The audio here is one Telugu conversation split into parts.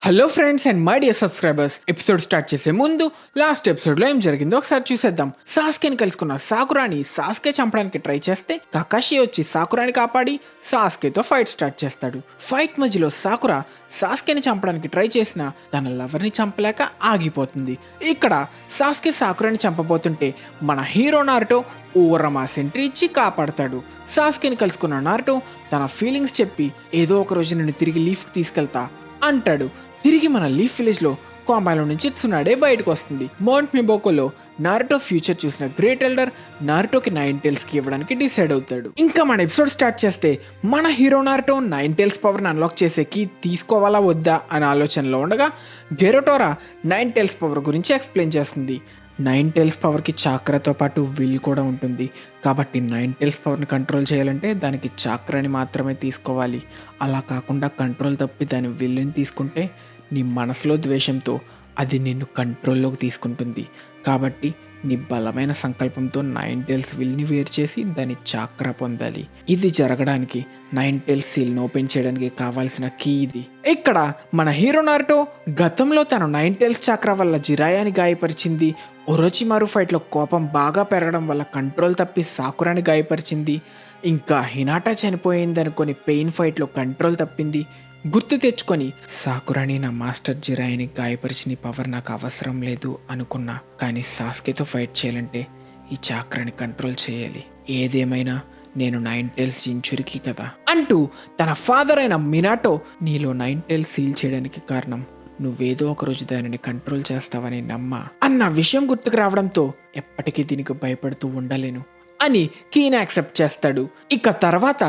Hello friends and my dear subscribers, episode start చేసే ముందు లాస్ట్ ఎపిసోడ్ లో ఏం జరిగిందో ఒకసారి చూసేద్దాం. సాస్కేని కలుసుకున్న సాకురాని సాస్కే చంపడానికి ట్రై చేస్తే కకాషి వచ్చి సాకురాని కాపాడి సాస్కేతో ఫైట్ స్టార్ట్ చేస్తాడు. ఫైట్ మధ్యలో సాకురా సాస్కేని చంపడానికి ట్రై చేసిన తన లవర్ని చంపలేక ఆగిపోతుంది. ఇక్కడ సాస్కే సాకురాని చంపబోతుంటే మన హీరో నారుటో ఊరమా సెంట్రీ ఇచ్చి కాపాడతాడు. సాస్కేని కలుసుకున్న నారుటో తన ఫీలింగ్స్ చెప్పి ఏదో ఒక రోజు నేను తిరిగి లీఫ్కి తీసుకెళ్తా అంటాడు. తిరిగి మన లీఫ్ విలేజ్ లో కోంబాలో నుంచి సునాడే బయటకు వస్తుంది. మౌంట్ మిబోకోలో నారుటో ఫ్యూచర్ చూసిన గ్రేట్ ఎల్డర్ నారుటోకి 9 tails కి ఇవ్వడానికి డిసైడ్ అవుతాడు. ఇంకా మన ఎపిసోడ్ స్టార్ట్ చేస్తే మన హీరో నారుటో 9 tails పవర్ ని అన్లాక్ చేసే కీ తీసుకోవాలా వద్దా అనే ఆలోచనలో ఉండగా గెరోటోరా 9 tails పవర్ గురించి ఎక్స్ప్లెయిన్ చేస్తుంది. 9 tails పవర్కి చాక్రాతో పాటు విల్ కూడా ఉంటుంది. కాబట్టి 9 tails పవర్ని కంట్రోల్ చేయాలంటే దానికి చాక్రాని మాత్రమే తీసుకోవాలి. అలా కాకుండా కంట్రోల్ తప్పి దాని విల్ని తీసుకుంటే నీ మనసులో ద్వేషంతో అది నిన్ను కంట్రోల్లోకి తీసుకుంటుంది. కాబట్టి నీ బలమైన సంకల్పంతో 9 tails విల్ని వేరు చేసి దాని చాక్రా పొందాలి. ఇది జరగడానికి 9 tails సీల్ని ఓపెన్ చేయడానికి కావాల్సిన కీ ఇది. ఇక్కడ మన హీరో నారుటో గతంలో తను 9 tails చాక్రా వల్ల జిరాయాని గాయపరిచింది. ఒరోచిమారు ఫైట్లో కోపం బాగా పెరగడం వల్ల కంట్రోల్ తప్పి సాకురాని గాయపరిచింది. ఇంకా హినాటా చనిపోయింది అనుకొని పెయిన్ ఫైట్లో కంట్రోల్ తప్పింది. గుర్తు తెచ్చుకొని సాకురాని నా మాస్టర్ జిరాయిని గాయపరిచిన పవర్ నాకు అవసరం లేదు అనుకున్నా. కానీ సాస్కేతో ఫైట్ చేయాలంటే ఈ చాక్రాని కంట్రోల్ చేయాలి. ఏదేమైనా నేను 9 tails సెంచురీకి కదా అంటూ తన ఫాదర్ అయిన మినాటో నీలో 9 tails సీల్ చేయడానికి కారణం నువ్వేదో ఒక రోజు దానిని కంట్రోల్ చేస్తావని నమ్మా అన్న విషయం గుర్తుకు రావడంతో ఎప్పటికీ దీనికి భయపడుతూ ఉండలేను అని కీని యాక్సెప్ట్ చేస్తాడు. ఇక తర్వాత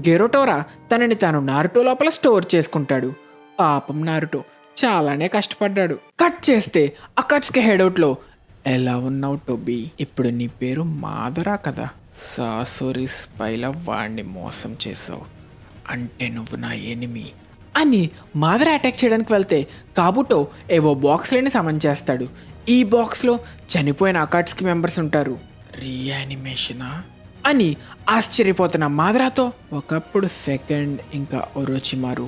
గెరోటోరా తనని తాను నారుటో లోపల స్టోర్ చేసుకుంటాడు. పాపం నారుటో చాలానే కష్టపడ్డాడు. కట్ చేస్తే అకట్స్కే హెడౌట్లో ఎలా ఉన్నావు టోబీ, ఇప్పుడు నీ పేరు మాదరా కదా, సాసోరిస్ పైల వాడిని మోసం చేసావు అంటే నువ్వు నా ఎనిమి అని మాదర అటాక్ చేయడానికి వెళ్తే కాబుటో ఏవో బాక్స్లని సమన్ చేస్తాడు. ఈ బాక్స్లో చనిపోయిన అకాట్స్కి మెంబర్స్ ఉంటారు. రీయానిమేషనా అని ఆశ్చర్యపోతున్న మాదరాతో ఒకప్పుడు సెకండ్ ఇంకా ఒరోచిమారు,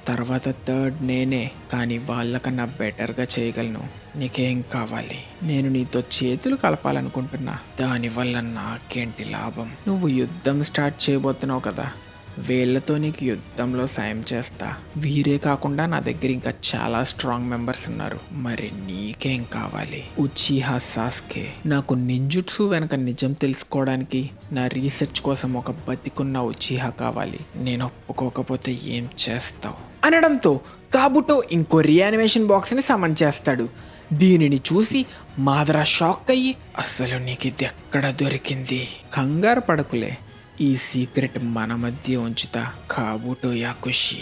తర్వాత థర్డ్ నేనే, కానీ వాళ్ళకన్నా బెటర్గా చేయగలను. నీకేం కావాలి? నేను నీతో చేతులు కలపాలనుకుంటున్నా. దానివల్ల నాకేంటి లాభం? నువ్వు యుద్ధం స్టార్ట్ చేయబోతున్నావు కదా, వీళ్ళతో నీకు యుద్ధంలో సాయం చేస్తా. వీరే కాకుండా నా దగ్గర ఇంకా చాలా స్ట్రాంగ్ మెంబర్స్ ఉన్నారు. మరి నీకేం కావాలి? ఉచిహా సాస్కే, నాకు నింజుట్సు వెనక నిజం తెలుసుకోవడానికి నా రీసెర్చ్ కోసం ఒక బతికున్న ఉచిహా కావాలి. నేను ఒప్పుకోకపోతే ఏం చేస్తావు అనడంతో కాబుటో ఇంకో రీయానిమేషన్ బాక్స్ని సమన్ చేస్తాడు. దీనిని చూసి మాదరా షాక్ అయ్యి, అసలు నీకు ఇది ఎక్కడ దొరికింది? కంగారు పడకులే, ఈ సీక్రెట్ మన మధ్య ఉంచుతా. కాబుటో యాకుషి,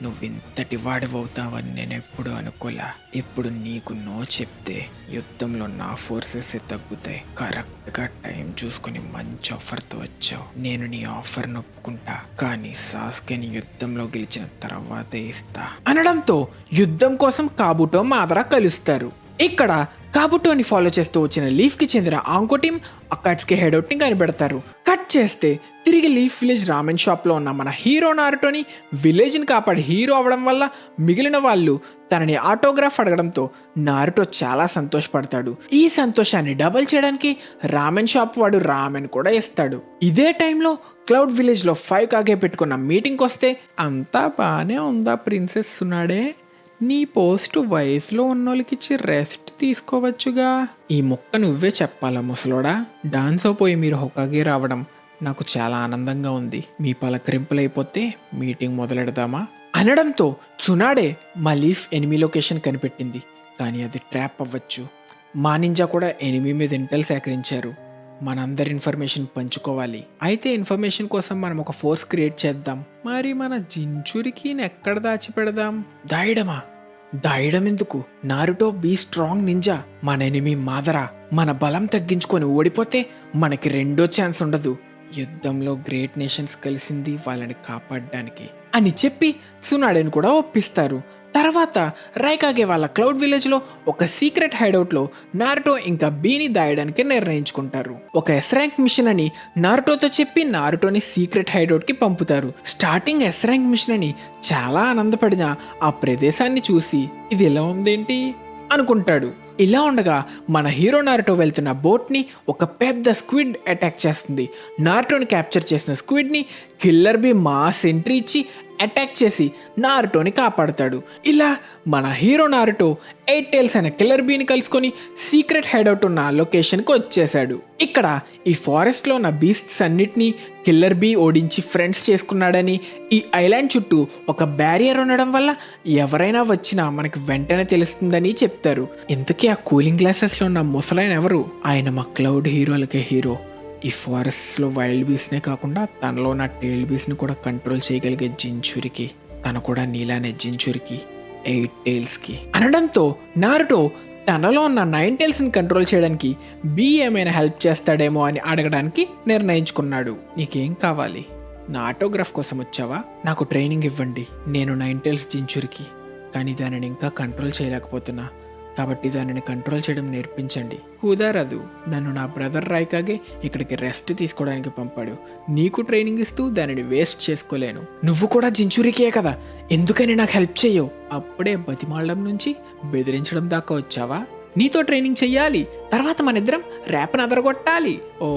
నువ్వింతటి వాడివవుతావని నేను ఎప్పుడు అనుకోలే. ఇప్పుడు నీకు నో చెప్తే యుద్ధంలో నా ఫోర్సెస్ తగ్గుతాయి. కరెక్ట్గా టైం చూసుకుని మంచి ఆఫర్తో వచ్చావు. నేను నీ ఆఫర్ ఒప్పుకుంటా, కానీ సాస్కేని యుద్ధంలో గెలిచిన తర్వాతే ఇస్తా అనడంతో యుద్ధం కోసం కాబుటో మాదరా కలుస్తారు. ఇక్కడ కాబుటోని ఫాలో చేస్తూ వచ్చిన లీఫ్కి చెందిన ఆంకో టీమ్ అకాట్స్కి హెడౌట్ని కనిపెడతారు. కట్ చేస్తే తిరిగి లీఫ్ విలేజ్ రామెన్ షాప్లో ఉన్న మన హీరో నారుటోని విలేజ్ని కాపాడి హీరో అవడం వల్ల మిగిలిన వాళ్ళు తనని ఆటోగ్రాఫ్ అడగడంతో నారుటో చాలా సంతోషపడతాడు. ఈ సంతోషాన్ని డబల్ చేయడానికి రామెన్ షాప్ వాడు రామెన్ కూడా ఇస్తాడు. ఇదే టైంలో క్లౌడ్ విలేజ్లో 5 కాగే పెట్టుకున్న మీటింగ్కి వస్తే, అంతా బాగానే ఉందా ప్రిన్సెస్ సునాడే, నీ పోస్ట్ వయసులో ఉన్నోళ్ళకి ఇచ్చి రెస్ట్ తీసుకోవచ్చుగా. ఈ మొక్క నువ్వే చెప్పాలా ముసలోడా? డాన్స్ పోయి మీరు హొకాగే రావడం నాకు చాలా ఆనందంగా ఉంది. మీ పలకరింపులు అయిపోతే మీటింగ్ మొదలెడదామా అనడంతో సునాడే మా లీఫ్ ఎనిమీ లొకేషన్ కనిపెట్టింది. కానీ అది ట్రాప్ అవ్వచ్చు. మా నింజా కూడా ఎనిమీ మీద ఇంటెల్ సేకరించారు. మనందరి ఇన్ఫర్మేషన్ పంచుకోవాలి. అయితే ఇన్ఫర్మేషన్ కోసం మనం ఒక ఫోర్స్ క్రియేట్ చేద్దాం. మరి మన జించురికి ఎక్కడ దాచిపెడదాం? దాయడం ఎందుకు? నారుటో బీ స్ట్రాంగ్ నింజా, మన ఎనిమి మాదరా. మన బలం తగ్గించుకొని ఓడిపోతే మనకి రెండో ఛాన్స్ ఉండదు. యుద్ధంలో గ్రేట్ నేషన్స్ కలిసింది వాళ్ళని కాపాడడానికి అని చెప్పి సునాడేని కూడా ఒప్పిస్తారు. తర్వాత రైకాగే వాళ్ళ క్లౌడ్ విలేజ్లో ఒక సీక్రెట్ హైడౌట్లో నారుటో ఇంకా బీని దాయడానికి నిర్ణయించుకుంటారు. ఒక ఎస్ ర్యాంక్ మిషన్ అని నారుటోతో చెప్పి నారుటోని సీక్రెట్ హైడౌట్కి పంపుతారు. స్టార్టింగ్ ఎస్ ర్యాంక్ మిషన్ అని చాలా ఆనందపడిన ఆ ప్రదేశాన్ని చూసి ఇది ఎలా ఉందేంటి అనుకుంటాడు. ఇలా ఉండగా మన హీరో నారుటో వెళ్తున్న బోట్ని ఒక పెద్ద స్క్విడ్ అటాక్ చేస్తుంది. నారుటోని క్యాప్చర్ చేసిన స్క్విడ్ని కిల్లర్ బీ మాస్ ఎంట్రీ ఇచ్చి అటాక్ చేసి నారుటోని కాపాడుతాడు. ఇలా మన హీరో నారుటో 8 టైల్స్ అనే కిల్లర్ బీని కలుసుకొని సీక్రెట్ హైడౌట్ ఉన్న లొకేషన్కి వచ్చేసాడు. ఇక్కడ ఈ ఫారెస్ట్లో ఉన్న బీస్ట్స్ అన్నిటినీ కిల్లర్ బీ ఓడించి ఫ్రెండ్స్ చేసుకున్నాడని, ఈ ఐలాండ్ చుట్టూ ఒక బ్యారియర్ ఉండడం వల్ల ఎవరైనా వచ్చినా మనకి వెంటనే తెలుస్తుందని చెప్తారు. ఇంతకీ ఆ కూలింగ్ గ్లాసెస్లో ఉన్న ముసలాయన ఎవరు? ఆయన మా క్లౌడ్ హీరోలకే హీరో. ఈ ఫారెస్ట్లో వైల్డ్ బీస్నే కాకుండా తనలో ఉన్న టేల్ బీస్ని కూడా కంట్రోల్ చేయగలిగే జించురికి, తను కూడా నీలానే జించురికి 8 టైల్స్కి అనడంతో నారుటో తనలో ఉన్న 9 టైల్స్ని కంట్రోల్ చేయడానికి బీ ఏమైనా హెల్ప్ చేస్తాడేమో అని అడగడానికి నిర్ణయించుకున్నాడు. నీకేం కావాలి? నా ఆటోగ్రాఫ్ కోసం వచ్చావా? నాకు ట్రైనింగ్ ఇవ్వండి. నేను 9 టైల్స్ జించురికి, కానీ దానిని ఇంకా కంట్రోల్ చేయలేకపోతున్నా, కాబట్టి దానిని కంట్రోల్ చేయడం నేర్పించండి. కుదరదు. నన్ను నా బ్రదర్ రైకాగే ఇక్కడికి రెస్ట్ తీసుకోవడానికి పంపాడు. నీకు ట్రైనింగ్ ఇస్తూ దానిని వేస్ట్ చేసుకోలేను. నువ్వు కూడా జించురికే కదా, ఎందుకని నాకు హెల్ప్ చెయ్యవు? అప్పుడే బతిమాలడం నుంచి బెదిరించడం దాకా వచ్చావా? నీతో ట్రైనింగ్ చెయ్యాలి, తర్వాత మన ఇద్దరం ర్యాప్ని అదరగొట్టాలి. ఓ,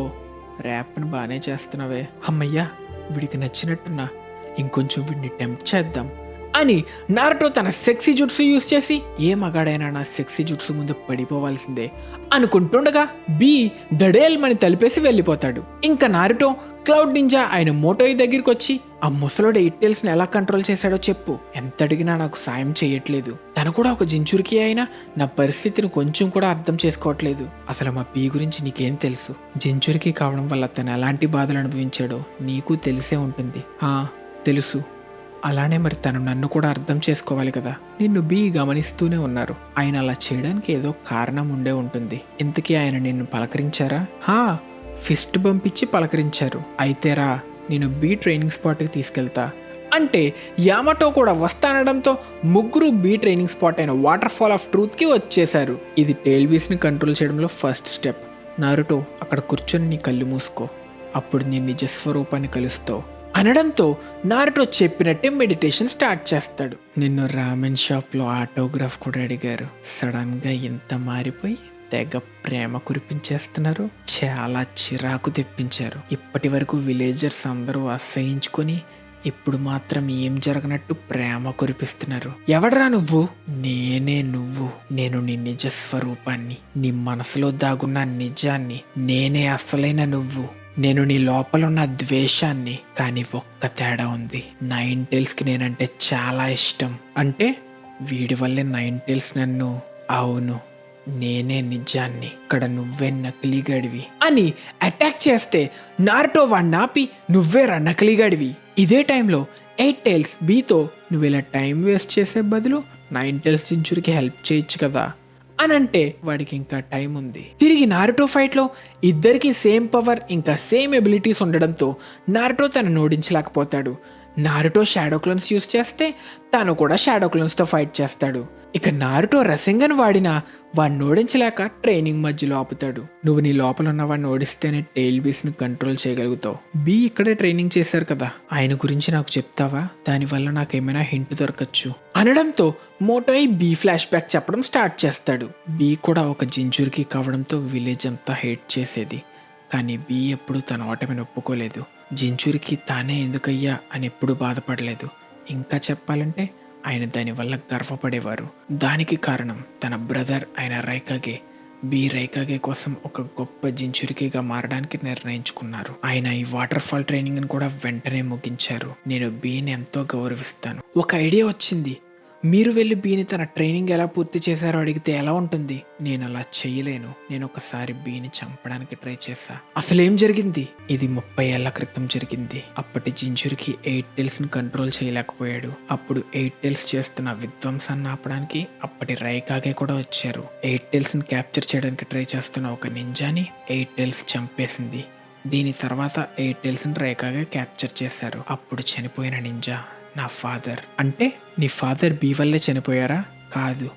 ర్యాప్ని బాగానే చేస్తున్నావే. అమ్మయ్యా, వీడికి నచ్చినట్టున్నా, ఇంకొంచెం వీడిని టెంప్ట్ చేద్దాం అని నారుటో తన సెక్సీ జుట్సు యూజ్ చేసి, ఏ మగాడైనా నా సెక్సీ జుట్సు ముందు పడిపోవాల్సిందే అనుకుంటుండగా బీ దడేల్మని తలిపేసి వెళ్ళిపోతాడు. ఇంకా నారుటో క్లౌడ్ నింజా ఆయన మోటోయి దగ్గరికి వచ్చి, ఆ ముసలోడు 8 టైల్స్ని ఎలా కంట్రోల్ చేశాడో చెప్పు. ఎంత అడిగినా నాకు సాయం చేయట్లేదు. తను కూడా ఒక జించురికి అయినా నా పరిస్థితిని కొంచెం కూడా అర్థం చేసుకోవట్లేదు. అసలు మా బీ గురించి నీకేం తెలుసు? జించురికి కావడం వల్ల తను ఎలాంటి బాధలు అనుభవించాడో నీకు తెలిసే ఉంటుంది. తెలుసు. అలానే మరి తను నన్ను కూడా అర్థం చేసుకోవాలి కదా. నిన్ను బీ గమనిస్తూనే ఉన్నారు. ఆయన అలా చేయడానికి ఏదో కారణం ఉండే ఉంటుంది. ఇంతకీ ఆయన నిన్ను పలకరించారా? ఫిస్ట్ పంపించి పలకరించారు. అయితే రా, నేను బీ ట్రైనింగ్ స్పాట్కి తీసుకెళ్తా అంటే యామటో కూడా వస్తానడంతో ముగ్గురు బీ ట్రైనింగ్ స్పాట్ అయిన వాటర్ ఫాల్ ఆఫ్ ట్రూత్కి వచ్చేశారు. ఇది టేల్ బీస్ని కంట్రోల్ చేయడంలో ఫస్ట్ స్టెప్. నారుటో, అక్కడ కూర్చొని నీ కళ్ళు మూసుకో, అప్పుడు నీ నిజస్వరూపాన్ని కలుస్తావు అనడంతో నారుటో చెప్పినట్టే మెడిటేషన్ స్టార్ట్ చేస్తాడు. నిన్ను రామెన్ షాప్లో ఆటోగ్రాఫ్ కూడా అడిగారు. సడన్గా ఇంత మారిపోయి తెగ ప్రేమ కురిపించేస్తున్నారు. చాలా చిరాకు తెప్పించారు. ఇప్పటి వరకు విలేజర్స్ అందరూ అసహించుకొని ఇప్పుడు మాత్రం ఏం జరగనట్టు ప్రేమ కురిపిస్తున్నారు. ఎవడరా నువ్వు? నేనే నువ్వు. నేను నీ నిజ స్వరూపాన్ని, నీ మనసులో దాగున్న నిజాన్ని. నేనే అసలైన నువ్వు. నేను నీ లోపలున్న ద్వేషాన్ని. కానీ ఒక్క తేడా ఉంది. 9 టైల్స్కి నేనంటే చాలా ఇష్టం. అంటే వీడి వల్లే 9 టైల్స్ నన్ను, అవును నేనే నిజాన్ని, ఇక్కడ నువ్వే నకిలీగాడివి అని అటాక్ చేస్తే నారుటో వాడిని ఆపి, నువ్వేరా నకిలీగాడివి. ఇదే టైంలో 8 టైల్స్ బీతో, నువ్వు ఇలా టైం వేస్ట్ చేసే బదులు 9 టైల్స్ జించురికి హెల్ప్ చేయొచ్చు కదా అనంటే వాడికి ఇంకా టైం ఉంది. తిరిగి నారుటో ఫైట్లో ఇద్దరికి సేమ్ పవర్ ఇంకా సేమ్ ఎబిలిటీస్ ఉండడంతో నారుటో తనను ఓడించలేకపోతాడు. నారుటో షాడో క్లోన్స్ యూస్ చేస్తే తను కూడా షాడో క్లోన్స్తో ఫైట్ చేస్తాడు. ఇక నారుటో రసింగన్ వాడినా వాడిని ఓడించలేక ట్రైనింగ్ మధ్యలో ఆపుతాడు. నువ్వు నీ లోపల ఉన్న వాడిని ఓడిస్తేనే టెయిల్ బీస్ని కంట్రోల్ చేయగలుగుతావు. బీ ఇక్కడే ట్రైనింగ్ చేశారు కదా, ఆయన గురించి నాకు చెప్తావా? దానివల్ల నాకేమైనా హింట్ దొరకచ్చు అనడంతో మోటోయి బీ ఫ్లాష్ బ్యాక్ చెప్పడం స్టార్ట్ చేస్తాడు. బీ కూడా ఒక జింజురికి కావడంతో విలేజ్ అంతా హేట్ చేసేది. కానీ బీ ఎప్పుడూ తన ఓటమిని ఒప్పుకోలేదు. జించురికి తానే ఎందుకయ్యా అని ఎప్పుడూ బాధపడలేదు. ఇంకా చెప్పాలంటే ఆయన దానివల్ల గర్వపడేవారు. దానికి కారణం తన బ్రదర్ అయిన రైకాగే. బీ రైకాగే కోసం ఒక గొప్ప జించురికిగా మారడానికి నిర్ణయించుకున్నారు. ఆయన ఈ వాటర్ ఫాల్ ట్రైనింగ్ని కూడా వెంటనే ముగించారు. నేను బీని ఎంతో గౌరవిస్తాను. ఒక ఐడియా వచ్చింది. మీరు వెళ్ళి బీని తన ట్రైనింగ్ ఎలా పూర్తి చేశారో అడిగితే ఎలా ఉంటుంది? నేను అలా చేయలేను. నేను ఒకసారి బీని చంపడానికి ట్రై చేశా. అసలేం జరిగింది? ఇది 30 ఏళ్ల క్రితం జరిగింది. అప్పటి జించురికి 8 టైల్స్ని కంట్రోల్ చేయలేకపోయాడు. అప్పుడు 8 టైల్స్ చేస్తున్న విధ్వంసాన్ని ఆపడానికి అప్పటి రైకాగే కూడా వచ్చారు. 8 టైల్స్ని క్యాప్చర్ చేయడానికి ట్రై చేస్తున్న ఒక నింజాని 8 టైల్స్ చంపేసింది. దీని తర్వాత 8 టైల్స్ని రైకాగే క్యాప్చర్ చేశారు. అప్పుడు చనిపోయిన నింజా నా ఫాదర్. అంటే నీ ఫాదర్ బీ వల్లే చనిపోయారా? కాదు,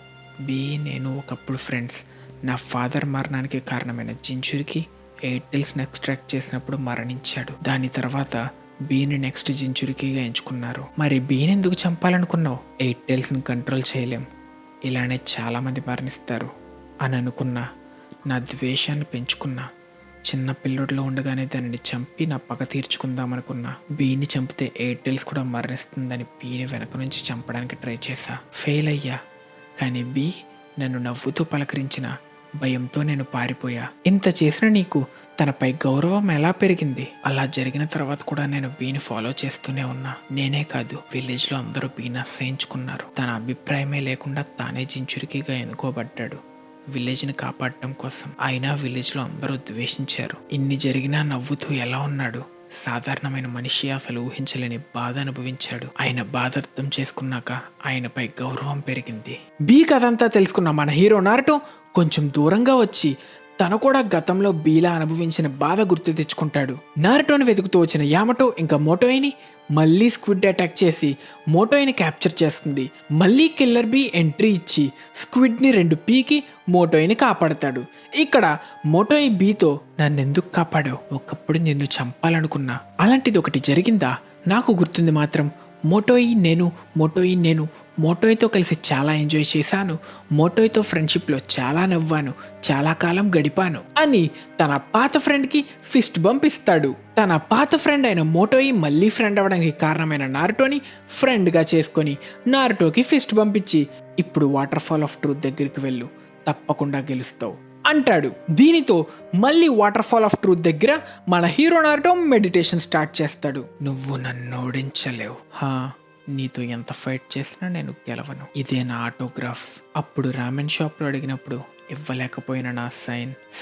బీ నేను ఒకప్పుడు ఫ్రెండ్స్. నా ఫాదర్ మరణానికి కారణమైన జించురికి 8 టైల్స్ని ఎక్స్ట్రాక్ట్ చేసినప్పుడు మరణించాడు. దాని తర్వాత బీని నెక్స్ట్ జించురికిగా ఎంచుకున్నారు. మరి బీని ఎందుకు చంపాలనుకున్నావు? 8 టైల్స్ని కంట్రోల్ చేయలేం, ఇలానే చాలామంది మరణిస్తారు అని అనుకున్నా. నా ద్వేషాన్ని పెంచుకున్నా. చిన్న పిల్లోడిలో ఉండగానే దానిని చంపి నా పగ తీర్చుకుందామనుకున్నా. బీని చంపితే 8 టైల్స్ కూడా మరణిస్తుందని బీని వెనక నుంచి చంపడానికి ట్రై చేశా. ఫెయిల్ అయ్యా. కానీ బీ నన్ను నవ్వుతూ పలకరించిన భయంతో నేను పారిపోయా. ఇంత చేసిన నీకు తనపై గౌరవం ఎలా పెరిగింది? అలా జరిగిన తర్వాత కూడా నేను బీని ఫాలో చేస్తూనే ఉన్నా. నేనే కాదు, విలేజ్లో అందరూ బీని అసహించుకున్నారు. తన అభిప్రాయమే లేకుండా తానే జించురికిగా ఎన్నుకోబడ్డాడు విలేజ్ని కాపాడటం కోసం. అయినా విలేజ్లో అందరూ ద్వేషించారు. ఇన్ని జరిగినా నవ్వుతూ ఎలా ఉన్నాడు? సాధారణమైన మనిషి అసలు ఊహించలేని బాధ అనుభవించాడు. ఆయన బాధ అర్థం చేసుకున్నాక ఆయనపై గౌరవం పెరిగింది. బీ కథంతా తెలుసుకున్న మన హీరో నారుటో కొంచెం దూరంగా వచ్చి తను కూడా గతంలో బీలా అనుభవించిన బాధ గుర్తు తెచ్చుకుంటాడు. నారుటోని వెతుకుతూ వచ్చిన యామటో ఇంకా మోటోయిని మళ్ళీ స్క్విడ్ అటాక్ చేసి మోటోయిని క్యాప్చర్ చేస్తుంది. మళ్ళీ కిల్లర్ బీ ఎంట్రీ ఇచ్చి స్క్విడ్ని 2 పీకి మోటోయిని కాపాడతాడు. ఇక్కడ మోటోయి బీతో నన్నెందుకు కాపాడావు? ఒకప్పుడు నిన్ను చంపాలనుకున్నా, అలాంటిది ఒకటి జరిగిందా? నాకు గుర్తుంది మాత్రం మోటోయి నేను మోటోయితో కలిసి చాలా ఎంజాయ్ చేశాను. మోటోయితో ఫ్రెండ్షిప్లో చాలా నవ్వాను, చాలా కాలం గడిపాను అని తన పాత ఫ్రెండ్కి ఫిస్ట్ బంప్ ఇస్తాడు. తన పాత ఫ్రెండ్ అయిన మోటోయి మళ్ళీ ఫ్రెండ్ అవ్వడానికి కారణమైన నారుటోని ఫ్రెండ్గా చేసుకొని నారుటోకి ఫిస్ట్ బంప్ ఇచ్చి ఇప్పుడు వాటర్ ఫాల్ ఆఫ్ ట్రూత్ దగ్గరికి వెళ్ళు, తప్పకుండా గెలుస్తావు అంటాడు. దీనితో మళ్ళీ వాటర్ ఫాల్ ఆఫ్ ట్రూత్ దగ్గర మన హీరో నారుటో మెడిటేషన్ స్టార్ట్ చేస్తాడు. నువ్వు నన్ను ఓడించలేవు, నీతో ఎంత ఫైట్ చేసినా నేను గెలవను, ఇదే నా ఆటోగ్రాఫ్. అప్పుడు రామెన్ షాప్లో అడిగినప్పుడు ఇవ్వలేకపోయిన నా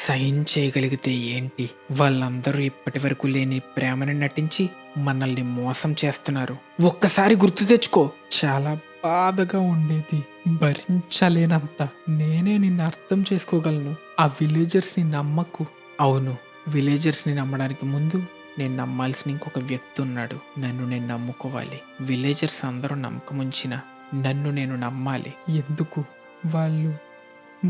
సైన్ చేయగలిగితే ఏంటి? వాళ్ళందరూ ఇప్పటి వరకు లేని ప్రేమని నటించి మనల్ని మోసం చేస్తున్నారు. ఒక్కసారి గుర్తు తెచ్చుకో. చాలా బాధగా ఉండేది, భరించలేనంత. నేనే నిన్ను అర్థం చేసుకోగలను. ఆ విలేజర్స్ని నమ్మకు. అవును, విలేజర్స్ని నమ్మడానికి ముందు నేను నమ్మాల్సిన ఇంకొక వ్యక్తి ఉన్నాడు. నన్ను నేను నమ్ముకోవాలి. విలేజర్స్ అందరూ నమ్మకం ఉంచిన నన్ను నేను నమ్మాలి. ఎందుకు?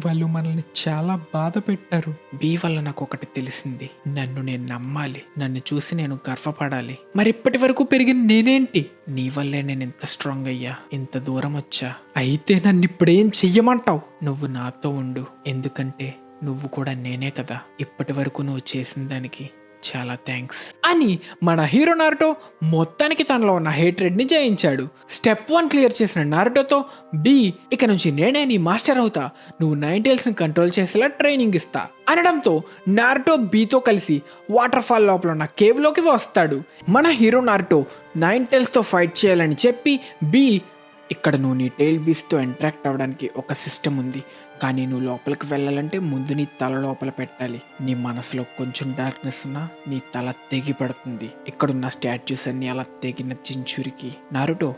వాళ్ళు మనల్ని చాలా బాధ పెట్టారు. బీ వల్ల నాకు ఒకటి తెలిసింది, నన్ను నేను నమ్మాలి. నన్ను చూసి నేను గర్వపడాలి. మరి ఇప్పటి వరకు పెరిగిన నేనేంటి? నీ వల్లే నేను ఇంత స్ట్రాంగ్ అయ్యా, ఇంత దూరం వచ్చా. అయితే నన్ను ఇప్పుడేం చెయ్యమంటావు? నువ్వు నాతో ఉండు, ఎందుకంటే నువ్వు కూడా నేనే కదా. ఇప్పటి వరకు నువ్వు చేసిన దానికి చాలా థ్యాంక్స్ అని మన హీరో నారుటో మొత్తానికి తనలో ఉన్న హేట్రెడ్ని జయించాడు. స్టెప్ 1 క్లియర్ చేసిన నారుటోతో బీ ఇక నుంచి నేనే నీ మాస్టర్ అవుతా, నువ్వు 9 టైల్స్ని కంట్రోల్ చేసేలా ట్రైనింగ్ ఇస్తా అనడంతో నారుటో బీతో కలిసి వాటర్ ఫాల్ లోపల ఉన్న కేవ్లోకి వస్తాడు. మన హీరో నారుటో 9 టైల్స్తో ఫైట్ చేయాలని చెప్పి బీ, ఇక్కడ నువ్వు నీ టైల్ బీస్తో ఇంటరాక్ట్ అవ్వడానికి ఒక సిస్టమ్ ఉంది, కానీ నువ్వు లోపలికి వెళ్ళాలంటే ముందు నీ తల లోపల పెట్టాలి. నీ మనసులో కొంచెం డార్క్నెస్ ఉన్నా నీ తల తెగి పడుతుంది. ఇక్కడున్న స్టాచ్యూస్ అన్ని అలా తెగిన జించురికి. నారుటో,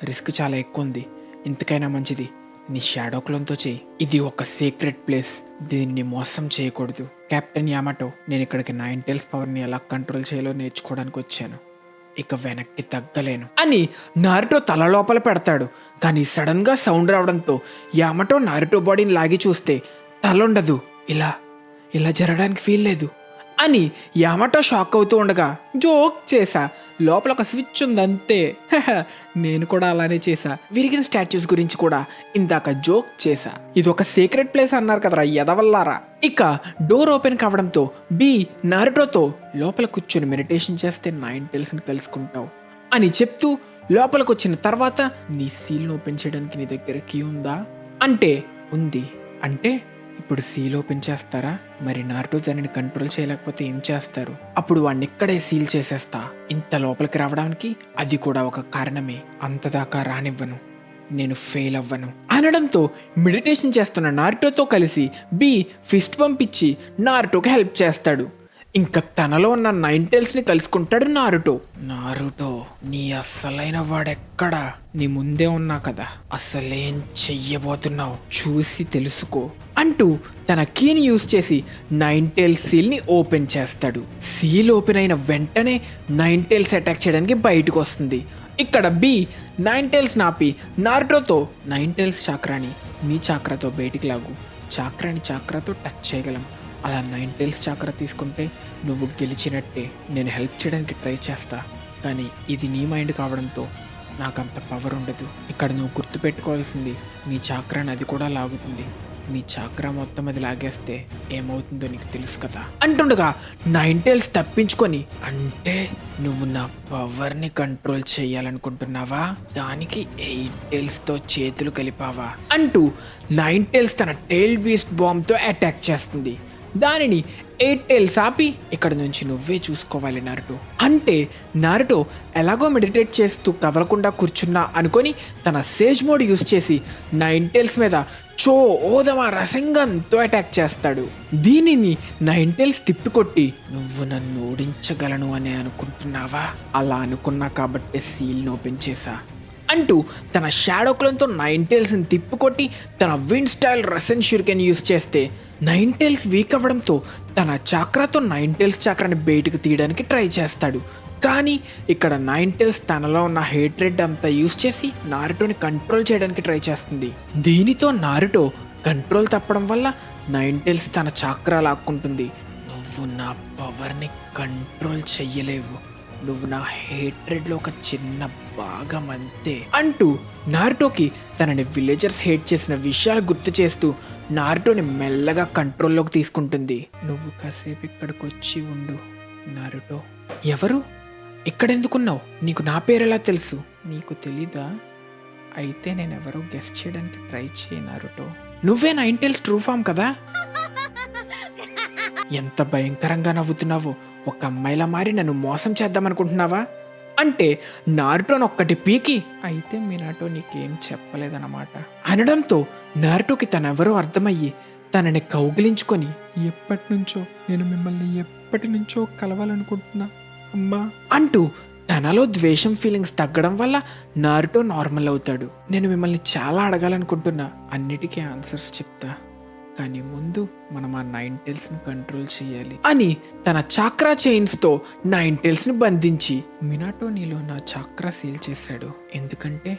రిస్క్ చాలా ఎక్కువ ఉంది, ఇంతకైనా మంచిది నీ షాడో క్లోన్తో చేయి. ఇది ఒక సీక్రెట్ ప్లేస్, దీన్ని మోసం చేయకూడదు. కెప్టెన్ యామాటో, నేను ఇక్కడికి 9 టైల్స్ పవర్ని ఎలా కంట్రోల్ చేయాలో నేర్చుకోవడానికి వచ్చాను, ఇక వెనక్కి తగ్గలేను అని నారుటో తల లోపల పెడతాడు. కానీ సడన్ గా సౌండ్ రావడంతో యామాటో నారుటో బాడీని లాగి చూస్తే తలుండదు. ఇలా జరగడానికి ఫీల్ లేదు అని యామాటో షాక్ అవుతూ ఉండగా జోక్ చేశా, లోపల ఒక స్విచ్ ఉందంతే. నేను కూడా అలానే చేశా. విరిగిన స్టాచ్యూస్ గురించి కూడా ఇందాక జోక్ చేశా. ఇది ఒక సీక్రెట్ ప్లేస్ అన్నారు కదరా ఎదవల్లారా. ఇక డోర్ ఓపెన్ కావడంతో బీ నారుటోతో లోపల కూర్చొని మెడిటేషన్ చేస్తే 9 టైల్స్ని కలుసుకుంటావు అని చెప్తూ లోపలికి వచ్చిన తర్వాత నీ సీల్ని ఓపెన్ చేయడానికి నీ దగ్గర కీ ఉందా అంటే ఉంది. అంటే ఇప్పుడు సీల్ ఓపెన్ చేస్తారా? మరి నారుటో దానిని కంట్రోల్ చేయలేకపోతే ఏం చేస్తారు? అప్పుడు వాడిని ఇక్కడే సీల్ చేసేస్తా. ఇంత లోపలికి రావడానికి అది కూడా ఒక కారణమే. అంతదాకా రానివ్వను, నేను ఫెయిల్ అవ్వను అనడంతో మెడిటేషన్ చేస్తున్న నారుటోతో కలిసి బీ ఫిస్ట్ పంపించి నారుటోకి హెల్ప్ చేస్తాడు. ఇంకా తనలో ఉన్న 9 టైల్స్ని కలుసుకుంటాడు నారుటో, నీ అస్సలైన వాడెక్కడా? నీ ముందే ఉన్నా కదా, అసలేం చెయ్యబోతున్నావు చూసి తెలుసుకో అంటూ తన కీని యూజ్ చేసి 9 టైల్స్ సీల్ని ఓపెన్ చేస్తాడు. సీల్ ఓపెన్ అయిన వెంటనే 9 టైల్స్ అటాక్ చేయడానికి బయటకు వస్తుంది. ఇక్కడ బీ నైన్ టైల్స్ నాపి నారుటోతో నైన్ టైల్స్ చాక్రాని నీ చాక్రాతో బయటికి లాగు. చాక్రాని చాక్రాతో టచ్ చేయగలం. అలా నైన్ టైల్స్ చాక్రా తీసుకుంటే నువ్వు గెలిచినట్టే. నేను హెల్ప్ చేయడానికి ట్రై చేస్తా, కానీ ఇది నీ మైండ్ కావడంతో నాకంత పవర్ ఉండదు. ఇక్కడ నువ్వు గుర్తుపెట్టుకోవాల్సింది నీ చాక్రాని అది కూడా లాగుతుంది. నీ చాక్రా మొత్తం అది లాగేస్తే ఏమవుతుందో నీకు తెలుసు కదా అంటుండగా నైన్ టైల్స్ తప్పించుకొని, అంటే నువ్వు నా పవర్ని కంట్రోల్ చేయాలనుకుంటున్నావా, దానికి ఎయిట్ టైల్స్తో చేతులు కలిపావా అంటూ నైన్ టైల్స్ తన టైల్ బీస్ట్ బాంబ్తో అటాక్ చేస్తుంది. దానిని ఎయిట్ టైల్స్ ఆపి ఇక్కడ నుంచి నువ్వే చూసుకోవాలి నారుటో. అంటే నారుటో ఎలాగో మెడిటేట్ చేస్తూ కదలకుండా కూర్చున్నా అనుకొని తన సేజ్ మోడ్ యూస్ చేసి నైన్ టైల్స్ మీద చో ఓదమా రసంగంతో అటాక్ చేస్తాడు. దీనిని నైన్ టైల్స్ తిప్పికొట్టి, నువ్వు నన్ను ఓడించగలను అని అనుకుంటున్నావా, అలా అనుకున్నా కాబట్టి సీల్ని ఓపెన్ చేశా అంటూ తన షాడో క్లోన్తో నైన్ టైల్స్ని తిప్పికొట్టి తన విండ్ స్టైల్ రసన్ షురికెన్ యూస్ చేస్తే నైన్ టైల్స్ వీక్ అవ్వడంతో తన చాక్రాతో నైన్ టైల్స్ చాక్రాని బయటకు తీయడానికి ట్రై చేస్తాడు. కానీ ఇక్కడ నైన్ టైల్స్ తనలో ఉన్న హేట్రెడ్ అంతా యూస్ చేసి నారుటోని కంట్రోల్ చేయడానికి ట్రై చేస్తుంది. దీనితో నారుటో కంట్రోల్ తప్పడం వల్ల నైన్ టైల్స్ తన చాక్రా లాక్కుంటుంది. నువ్వు నా పవర్ని కంట్రోల్ చెయ్యలేవు, నువ్వు నా హేట్రెడ్లో ఒక చిన్న భాగం అంతే అంటూ నారుటోకి తనని విలేజర్స్ హేట్ చేసిన విషయాలు గుర్తు చేస్తూ నారుటోని మెల్లగా కంట్రోల్లోకి తీసుకుంటుంది. నువ్వు కాసేపు ఇక్కడికి వచ్చి ఉండు నారుటో. ఎవరు? ఇక్కడెందుకున్నావు? నీకు నా పేరు ఎలా తెలుసు? నీకు తెలీదా? అయితే నేనెవరో గెస్ట్ చేయడానికి ట్రై చేయి నారుటో. నువ్వే నైన్ టైల్స్ ట్రూ ఫామ్ కదా? ఎంత భయంకరంగా నవ్వుతున్నావో. ఒక అమ్మాయిలా మారి నన్ను మోసం చేద్దామనుకుంటున్నావా అంటే నారుటోని ఒక్కటి పీకి, అయితే మీనాటో నీకేం చెప్పలేదన్నమాట అనడంతో నారుటోకి తనెవరో అర్థమయ్యి తనని కౌగిలించుకొని, ఎప్పటి నుంచో కలవాలనుకుంటున్నా అమ్మా అంటూ తనలో ద్వేషం ఫీలింగ్స్ తగ్గడం వల్ల నారుటో నార్మల్ అవుతాడు. నేను మిమ్మల్ని చాలా అడగాలనుకుంటున్నా, అన్నిటికీ ఆన్సర్స్ చెప్తా, కానీ ముందు మనం ఆ నైన్ టైల్స్ని కంట్రోల్ చేయాలి అని తన చాక్రా చైన్స్తో నైన్ టైల్స్ని బంధించి, మినాటో నీలో నా చాక్రా సీల్ చేశాడు, ఎందుకంటే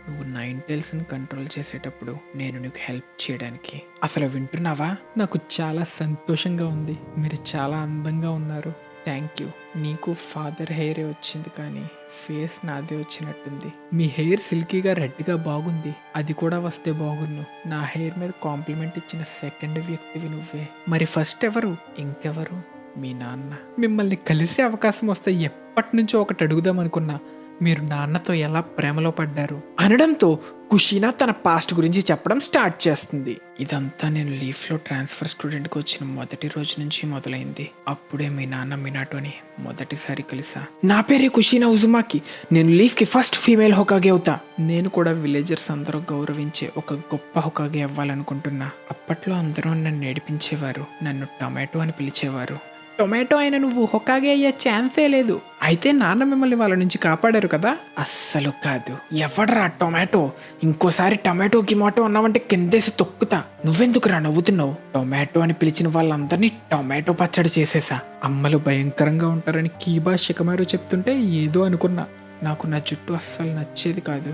నువ్వు నైన్ టైల్స్ని కంట్రోల్ చేసేటప్పుడు నేను నీకు హెల్ప్ చేయడానికి. అసలు వింటున్నావా? నాకు చాలా సంతోషంగా ఉంది. మీరు చాలా అందంగా ఉన్నారు. Thank you. నీకు ఫాదర్ హెయిరే వచ్చింది, కానీ ఫేస్ నాదే వచ్చినట్టుంది. మీ హెయిర్ సిల్కీగా రెడ్గా బాగుంది, అది కూడా వస్తే బాగున్ను. నా హెయిర్ మీద కాంప్లిమెంట్ ఇచ్చిన సెకండ్ వ్యక్తివి నువ్వే. మరి ఫస్ట్ ఎవరు? ఇంకెవరు? మీ నాన్న. మిమ్మల్ని కలిసే అవకాశం వస్తే ఎప్పటి నుంచో ఒకటి అడుగుదాం అనుకున్నా, మీరు నాన్నతో ఎలా ప్రేమలో పడ్డారు అనడంతో కుషీనా తన పాస్ట్ గురించి చెప్పడం స్టార్ట్ చేస్తుంది. ఇదంతా నేను లీఫ్లో ట్రాన్స్ఫర్ స్టూడెంట్కి వచ్చిన మొదటి రోజు నుంచి మొదలైంది. అప్పుడే మీ నాన్న మినాటోని మొదటిసారి కలిసా. నా పేరే కుషీనా ఉజుమాకి. నేను లీఫ్కి ఫస్ట్ ఫీమేల్ హొకాగే అవుతా. నేను కూడా విలేజర్స్ అందరూ గౌరవించే ఒక గొప్ప హొకాగే అవ్వాలనుకుంటున్నా. అప్పట్లో అందరూ నన్ను నేర్పించేవారు, నన్ను టొమాటో అని పిలిచేవారు. టొమాటో అయిన నువ్వు హొకాగే అయ్యే ఛాన్సే లేదు. అయితే నాన్న మిమ్మల్ని వాళ్ళ నుంచి కాపాడారు కదా? అస్సలు కాదు. ఎవడరా టొమాటో? ఇంకోసారి టొమాటో గిమాటో అన్నావంటే కిందేసి తొక్కుతా. నువ్వెందుకురా నవ్వుతున్నావు? టొమాటో అని పిలిచిన వాళ్ళందరినీ టొమాటో పచ్చడి చేసేసా. అమ్మలు భయంకరంగా ఉంటారని కీబా షికమారు చెప్తుంటే ఏదో అనుకున్నా. నాకు నా జుట్టు అస్సలు నచ్చేది కాదు,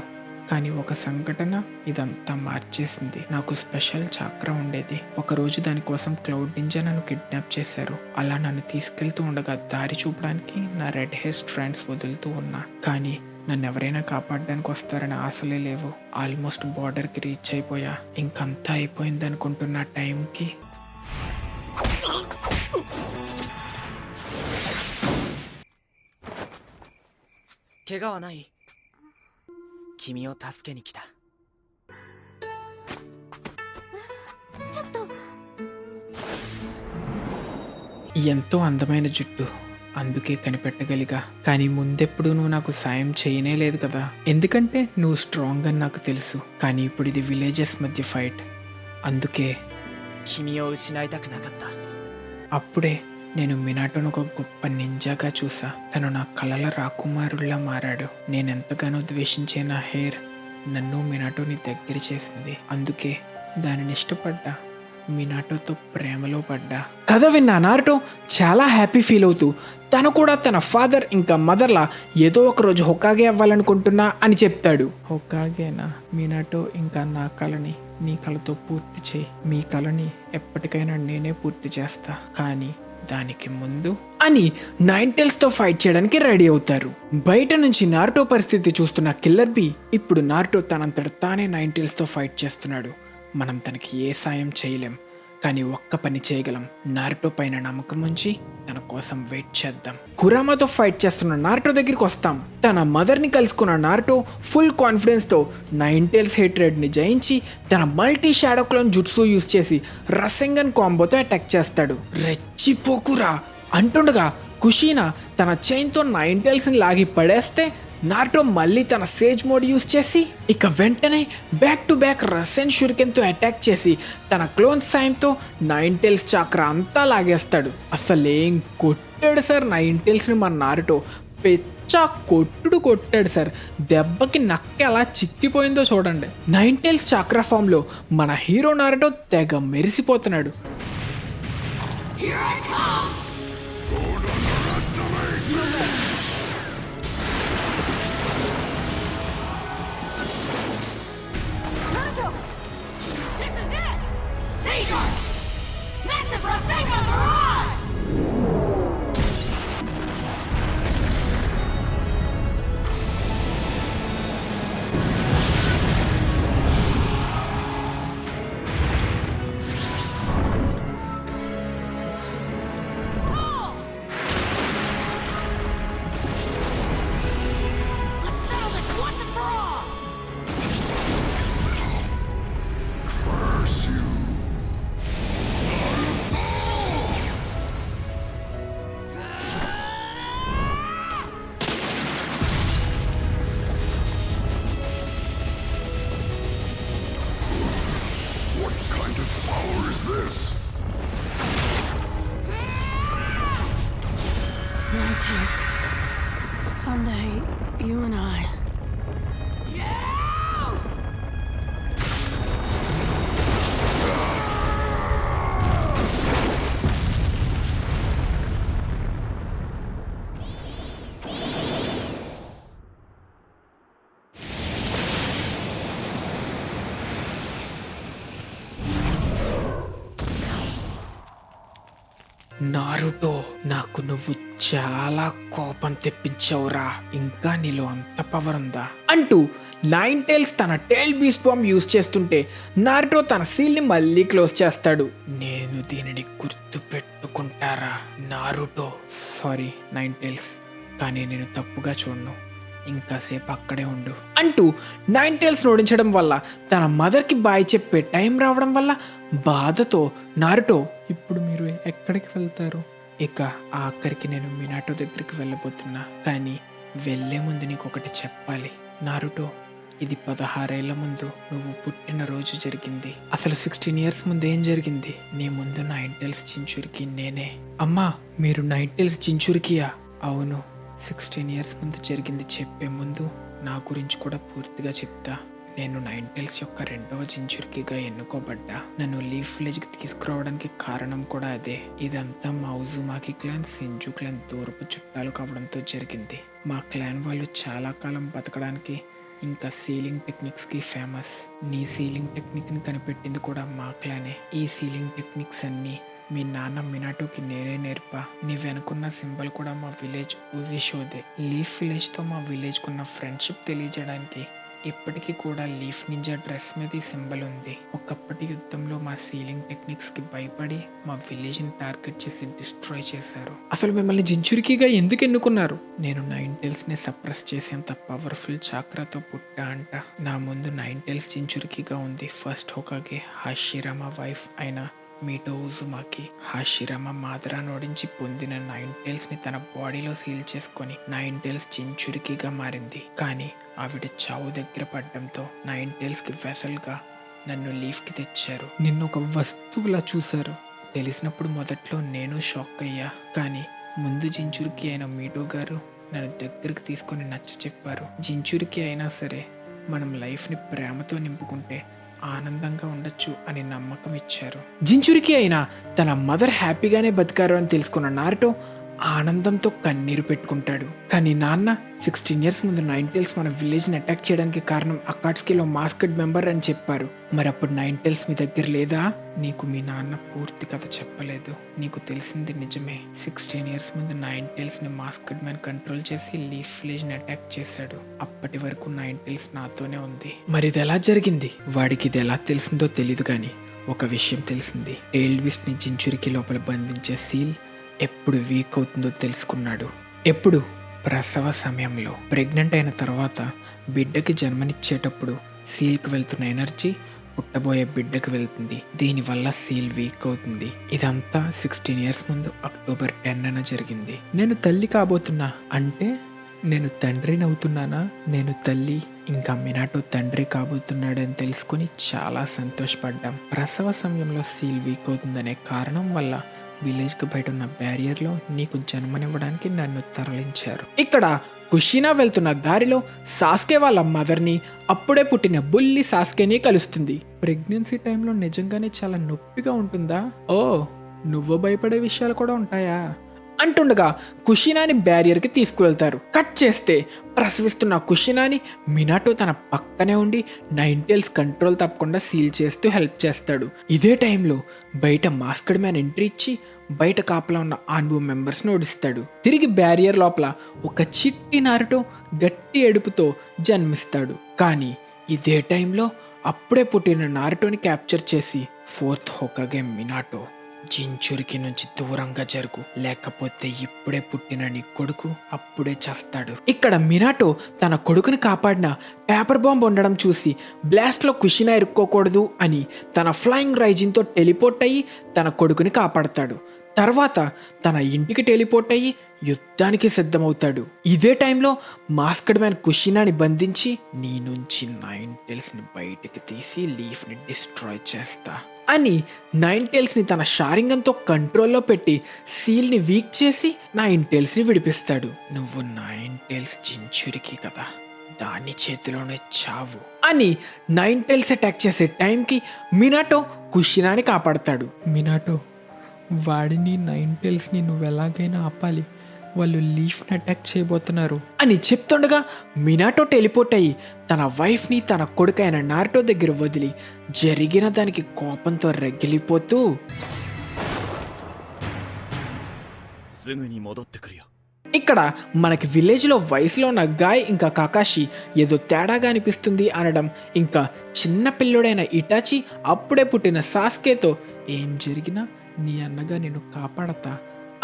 కానీ ఒక సంఘటన ఇదంతా మార్చేసింది. నాకు స్పెషల్ చాక్రా ఉండేది. ఒకరోజు దానికోసం క్లౌడ్ నింజా నన్ను కిడ్నాప్ చేశారు. అలా నన్ను తీసుకెళ్తూ ఉండగా దారి చూపడానికి నా రెడ్ హెయిర్ స్ట్రాండ్స్ వదులుతూ ఉన్నా. కానీ నన్ను ఎవరైనా కాపాడడానికి వస్తారని ఆశలే లేవు. ఆల్మోస్ట్ బార్డర్కి రీచ్ అయిపోయా. ఇంకంతా అయిపోయింది అనుకుంటున్న టైంకి ఎంతో అందమైన జుట్టు, అందుకే కనిపెట్టగలిగా. కానీ ముందెప్పుడు నువ్వు నాకు సాయం చేయనే లేదు కదా, ఎందుకంటే నువ్వు స్ట్రాంగ్ అని నాకు తెలుసు. కానీ ఇప్పుడు ఇది విలేజెస్ మధ్య ఫైట్, అందుకే. అప్పుడే నేను మినాటోను ఒక గొప్ప నింజాగా చూసా. తను నా కలల రాకుమారుల్లా మారాడు. నేనెంతగానో ద్వేషించే నా హెయిర్ నన్ను మినాటోని దగ్గర చేసింది. అందుకే దానిని ఇష్టపడ్డా, మినాటోతో ప్రేమలో పడ్డా. కథ విన్న నారుటో చాలా హ్యాపీ ఫీల్ అవుతూ తను కూడా తన ఫాదర్ ఇంకా మదర్లా ఏదో ఒక రోజు హొకాగే అవ్వాలనుకుంటున్నా అని చెప్తాడు. హొకాగేనా, మీనాటో ఇంకా నా కలని నీ కళతో పూర్తి చేయి. మీ కళని ఎప్పటికైనా నేనే పూర్తి చేస్తా, కానీ దానికి ముందు అని నైన్ టైల్స్ తో ఫైట్ చేయడానికి రెడీ అవుతారు. బయట నుంచి నారుటో పరిస్థితి చూస్తున్న కిల్లర్ బీ ఇప్పుడు నారుటో తనంతట తానే నైన్ టైల్స్ తో ఫైట్ చేస్తున్నాడు. మనం తనకి ఏ సాయం చేయలేం, కానీ ఒక్క పని చేయగలం. నారుటో పైన నమ్మకం ఉంచి తన కోసం వెయిట్ చేద్దాం. కురామాతో ఫైట్ చేస్తున్న నారుటో దగ్గరికి వస్తాం. తన మదర్ ని కలుసుకున్న నారుటో ఫుల్ కాన్ఫిడెన్స్ తో నైన్ టైల్స్ హేట్రెడ్ ని జయించి తన multi shadow clone jutsu use చేసి రసెంగన్ కాంబోతో అటాక్ చేస్తాడు. రెచ్చిపోకురా అంటుండగా కుషీనా తన చైన్తో నైన్ టైల్స్ ని లాగి పడేస్తే నారుటో మళ్ళీ తన సేజ్ మోడ్ యూజ్ చేసి ఇక వెంటనే బ్యాక్ టు బ్యాక్ రసెన్ షురికెన్తో అటాక్ చేసి తన క్లోన్ సాయంతో నైన్ టైల్స్ చాక్రా అంతా లాగేస్తాడు. అసలేం కొట్టాడు సార్ నైన్ టైల్స్ని మన నారుటో, పెచ్చా కొట్టాడు సార్. దెబ్బకి నక్క ఎలా చిక్కిపోయిందో చూడండి. నైన్ టైల్స్ చాక్రా ఫామ్లో మన హీరో నారుటో తెగ మెరిసిపోతున్నాడు. Someday, you and I. Get out! Naruto, నాకు నువ్వు చాలా కోపం తెప్పించావురా, ఇంకా నీలో అంత పవర్ ఉందా అంటూ నైన్ టైల్స్ తన టైల్ బీస్ట్ బాంబ్ యూజ్ చేస్తుంటే నారుటో తన సీల్ ని మళ్ళీ క్లోజ్ చేస్తాడు. నేను దీనిని గుర్తు పెట్టుకుంటారా నారుటో? సారీ నైన్ టైల్స్, కానీ నేను తప్పుగా చూడను, ఇంకాసేపు అక్కడే ఉండు అంటూ నైన్ టైల్స్ ఓడించడం వల్ల తన మదర్కి బాయ్ చెప్పే టైం రావడం వల్ల బాధతో నారుటో, ఇప్పుడు మీరు ఎక్కడికి వెళ్తారు? ఇక ఆఖరికి నేను మినాటో దగ్గరికి వెళ్ళబోతున్నా, కానీ వెళ్ళే ముందు నీకు ఒకటి చెప్పాలి నారుటో. ఇది 16 ఏళ్ల ముందు నువ్వు పుట్టిన రోజు జరిగింది. అసలు 16 ఇయర్స్ ముందు ఏం జరిగింది? నీ ముందు నైన్ టైల్స్ చించురికి నేనే. అమ్మా, మీరు నైన్ టైల్స్ చించురికియా? అవును, 16 ఇయర్స్ ముందు జరిగింది చెప్పే ముందు నా గురించి కూడా పూర్తిగా చెప్తా. నేను నైన్ టైల్స్ యొక్క 2వ చించురికిగా ఎన్నుకోబడ్డా. నన్ను లీఫ్ విలేజ్కి తీసుకురావడానికి కారణం కూడా అదే. ఇదంతా మా ఉజుమాకి క్లాన్, సెంజు క్లాన్ దూరపు చుట్టాలు కావడంతో జరిగింది. మా క్లాన్ వాళ్ళు చాలా కాలం బతకడానికి ఇంకా సీలింగ్ టెక్నిక్స్కి ఫేమస్. నీ సీలింగ్ టెక్నిక్ని కనిపెట్టింది కూడా మా క్లానే. ఈ సీలింగ్ టెక్నిక్స్ అన్నీ మీ నాన్న మినాటోకి నేనే నేర్పా. నీ వెనుకున్న సింబల్ కూడా మా విలేజ్ ఉజిషోదే. లీఫ్ విలేజ్తో మా విలేజ్కున్న ఫ్రెండ్షిప్ తెలియజేయడానికి ఇప్పటికీ కూడా లీఫ్ నింజా డ్రెస్ మీద ఈ సింబల్ ఉంది. ఒకప్పటి యుద్ధంలో మా సీలింగ్ టెక్నిక్స్ కి భయపడి మా విలేజ్ ని టార్గెట్ చేసి డిస్ట్రాయ్ చేశారు. అసలు మిమ్మల్ని జించురికిగా ఎందుకు ఎన్నుకున్నారు? నేను నైన్ టైల్స్ ని సప్రెస్ చేసేంత పవర్ఫుల్ చాక్రాతో పుట్టా అంట. నా ముందు నైన్ టైల్స్ జించురికిగా ఉంది. ఫస్ట్ హోకాగే హాషిరామా వైఫ్ అయిన మీటో ఉజుమాకి. హాషిరామా మాదరా నోడించి పొందిన నైన్ టైల్స్ ని తన బాడీలో సీల్ చేసుకొని నైన్ టైల్స్ జించురికిగా మారింది. కానీ ఆవిడ చావు దగ్గర పడ్డంతో నైన్ టైల్స్ కి వెసల్ గా నన్ను లీఫ్ కి తెచ్చారు. నిన్ను ఒక వస్తువులా చూశారు. తెలిసినప్పుడు మొదట్లో నేను షాక్ అయ్యా. కానీ ముందు జించురికి అయిన మీటో గారు నన్ను దగ్గరికి తీసుకొని నచ్చ చెప్పారు. జించురికి అయినా సరే మనం లైఫ్ ని ప్రేమతో నింపుకుంటే ఆనందంగా ఉండొచ్చు అని నమ్మకం ఇచ్చారు. జించురికి అయినా తన మదర్ హ్యాపీగానే బతికారు అని తెలుసుకున్న నారుటో ఆనందంతో కన్నీరు పెట్టుకుంటాడు. కానీ నాన్న 16 years ముందు నైన్టైల్స్ మన విలేజ్ని అటాక్ చేయడానికి కారణం అకాట్స్కీలో మాస్కట్ మెంబర్ అని చెప్పారు. మరి అప్పుడు నైన్టైల్స్ మీ దగ్గర లేదా? నీకు మీ నాన్న పూర్తి కథ చెప్పలేదు. నీకు తెలిసింది నిజమే. 16 years ముందు నైన్టైల్స్ని మాస్కట్ మ్యాన్ కంట్రోల్ చేసి లీఫ్ విలేజ్ని అటాక్ చేశాడు. అప్పటి వరకు నైన్టైల్స్ నాతోనే ఉంది. మరి ఇది ఎలా జరిగింది? వాడికి ఇది ఎలా తెలిసిందో తెలీదు, కానీ ఒక విషయం తెలిసింది. టెయిల్విస్ట్ ని జించురికి లోపల బంధించే సీల్ ఎప్పుడు వీక్ అవుతుందో తెలుసుకున్నాడు. ఎప్పుడు? ప్రసవ సమయంలో. ప్రెగ్నెంట్ అయిన తర్వాత బిడ్డకి జన్మనిచ్చేటప్పుడు సీల్కి వెళ్తున్న ఎనర్జీ పుట్టబోయే బిడ్డకి వెళ్తుంది. దీనివల్ల సీల్ వీక్ అవుతుంది. ఇదంతా 16 years ముందు October 10న జరిగింది. నేను తల్లి కాబోతున్నా అంటే నేను తండ్రిని అవుతున్నానా? నేను తల్లి, ఇంకా మినాటో తండ్రి కాబోతున్నాడని తెలుసుకుని చాలా సంతోషపడ్డాం. ప్రసవ సమయంలో సీల్ వీక్ అవుతుందనే కారణం వల్ల విలేజ్కి బయట ఉన్న బ్యారియర్లో నీకు జన్మనివ్వడానికి నన్ను తరలించారు. ఇక్కడ కుషినా వెళ్తున్న దారిలో సాస్కే వాళ్ళ మదర్ని, అప్పుడే పుట్టిన బుల్లి సాస్కేని కలుస్తుంది. ప్రెగ్నెన్సీ టైంలో నిజంగానే చాలా నొప్పిగా ఉంటుందా? ఓ, నువ్వు భయపడే విషయాలు కూడా ఉంటాయా అంటుండగా కుషినాని బ్యారియర్కి తీసుకువెళ్తారు. కట్ చేస్తే ప్రసవిస్తున్న కుషినాని మినాటో తన పక్కనే ఉండి నైన్టైల్స్ కంట్రోల్ తప్పకుండా సీల్ చేస్తూ హెల్ప్ చేస్తాడు. ఇదే టైంలో బయట మాస్కడ్ మ్యాన్ ఎంట్రీ ఇచ్చి బయట కాపలా ఉన్న ఆన్బూ మెంబర్స్ని ఓడిస్తాడు. తిరిగి బ్యారియర్ లోపల ఒక చిట్టి నారుటో గట్టి ఏడుపుతో జన్మిస్తాడు. కానీ ఇదే టైంలో అప్పుడే పుట్టిన నారుటోని క్యాప్చర్ చేసి 4th హోకాగే మినాటో, జించురికి నుంచి దూరంగా జరుగు, లేకపోతే ఇప్పుడే పుట్టిన నీ కొడుకు అప్పుడే చస్తాడు. ఇక్కడ మినాటో తన కొడుకుని కాపాడిన పేపర్ బాంబ్ ఉండడం చూసి బ్లాస్ట్లో కుషినా ఇరుక్కోకూడదు అని తన ఫ్లయింగ్ రైజిన్తో టెలిపోర్ట్ అయ్యి తన కొడుకుని కాపాడతాడు. తర్వాత తన ఇంటికి టెలిపోర్ట్ అయ్యి యుద్ధానికి సిద్ధమవుతాడు. ఇదే టైంలో మాస్కడ్ మ్యాన్ కుషినాని బంధించి నీ నుంచి నైన్టైల్స్ని బయటికి తీసి లీఫ్ని డిస్ట్రాయ్ చేస్తా అని నైన్టైల్స్ని తన షారింగంతో కంట్రోల్లో పెట్టి సీల్ని వీక్ చేసి నైన్టైల్స్ని విడిపిస్తాడు. నువ్వు నైన్టైల్స్ జించురికి కదా, దాని చేతిలోనే చావు అని నైన్టైల్స్ అటాక్ చేసే టైంకి మినాటో కుషినాని కాపాడతాడు. మినాటో, వాడిని నైన్టైల్స్ని నువ్వు ఎలాగైనా ఆపాలి, వాళ్ళు లీఫ్ని అటాక్ చేయబోతున్నారు అని చెప్తుండగా మినాటో టెలిపోర్ట్ అయ్యి తన వైఫ్ని తన కొడుకైన నారుటో దగ్గర వదిలి జరిగిన దానికి కోపంతో రగిలిపోతూ ఇక్కడ మనకి విలేజ్లో వయసులో ఉన్న గాయ్ ఇంకా కాకాషి ఏదో తేడాగా అనిపిస్తుంది అనడం, ఇంకా చిన్న పిల్లోడైన ఇటాచి అప్పుడే పుట్టిన సాస్కేతో ఏం జరిగినా నీ అన్నగా నేను కాపాడతా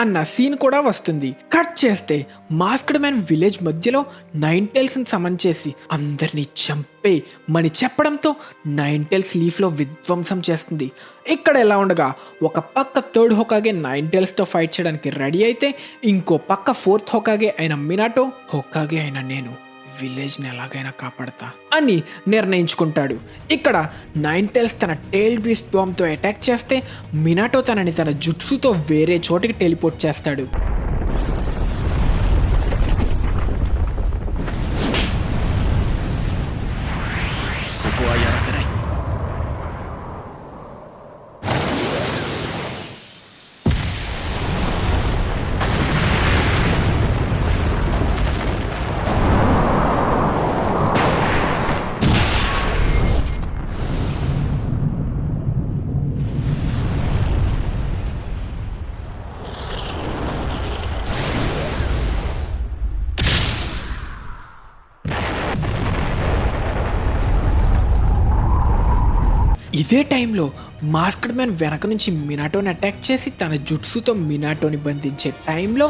అన్న సీన్ కూడా వస్తుంది. కట్ చేస్తే మాస్కడ్ మ్యాన్ విలేజ్ మధ్యలో నైన్టైల్స్ని సమన్ చేసి అందరినీ చంపే మని చెప్పడంతో నైన్టైల్స్ లీఫ్లో విధ్వంసం చేస్తుంది. ఇక్కడ ఎలా ఉండగా ఒక పక్క 3rd హోకాగే నైన్టైల్స్తో ఫైట్ చేయడానికి రెడీ అయితే, ఇంకో పక్క 4th హోకాగే అయిన మినాటో, హోకాగే అయిన నేను విలేజ్ని ఎలాగైనా కాపాడతా అని నిర్ణయించుకుంటాడు. ఇక్కడ నైన్టైల్స్ తన టెయిల్ బీస్ట్ బాంబ్తో అటాక్ చేస్తే మినాటో తనని తన జుట్సుతో వేరే చోటికి టెలిపోర్ట్ చేస్తాడు. ఇదే టైంలో మాస్కడ్ మ్యాన్ వెనక నుంచి మినాటోని అటాక్ చేసి తన జుట్సుతో మినాటోని బంధించే టైంలో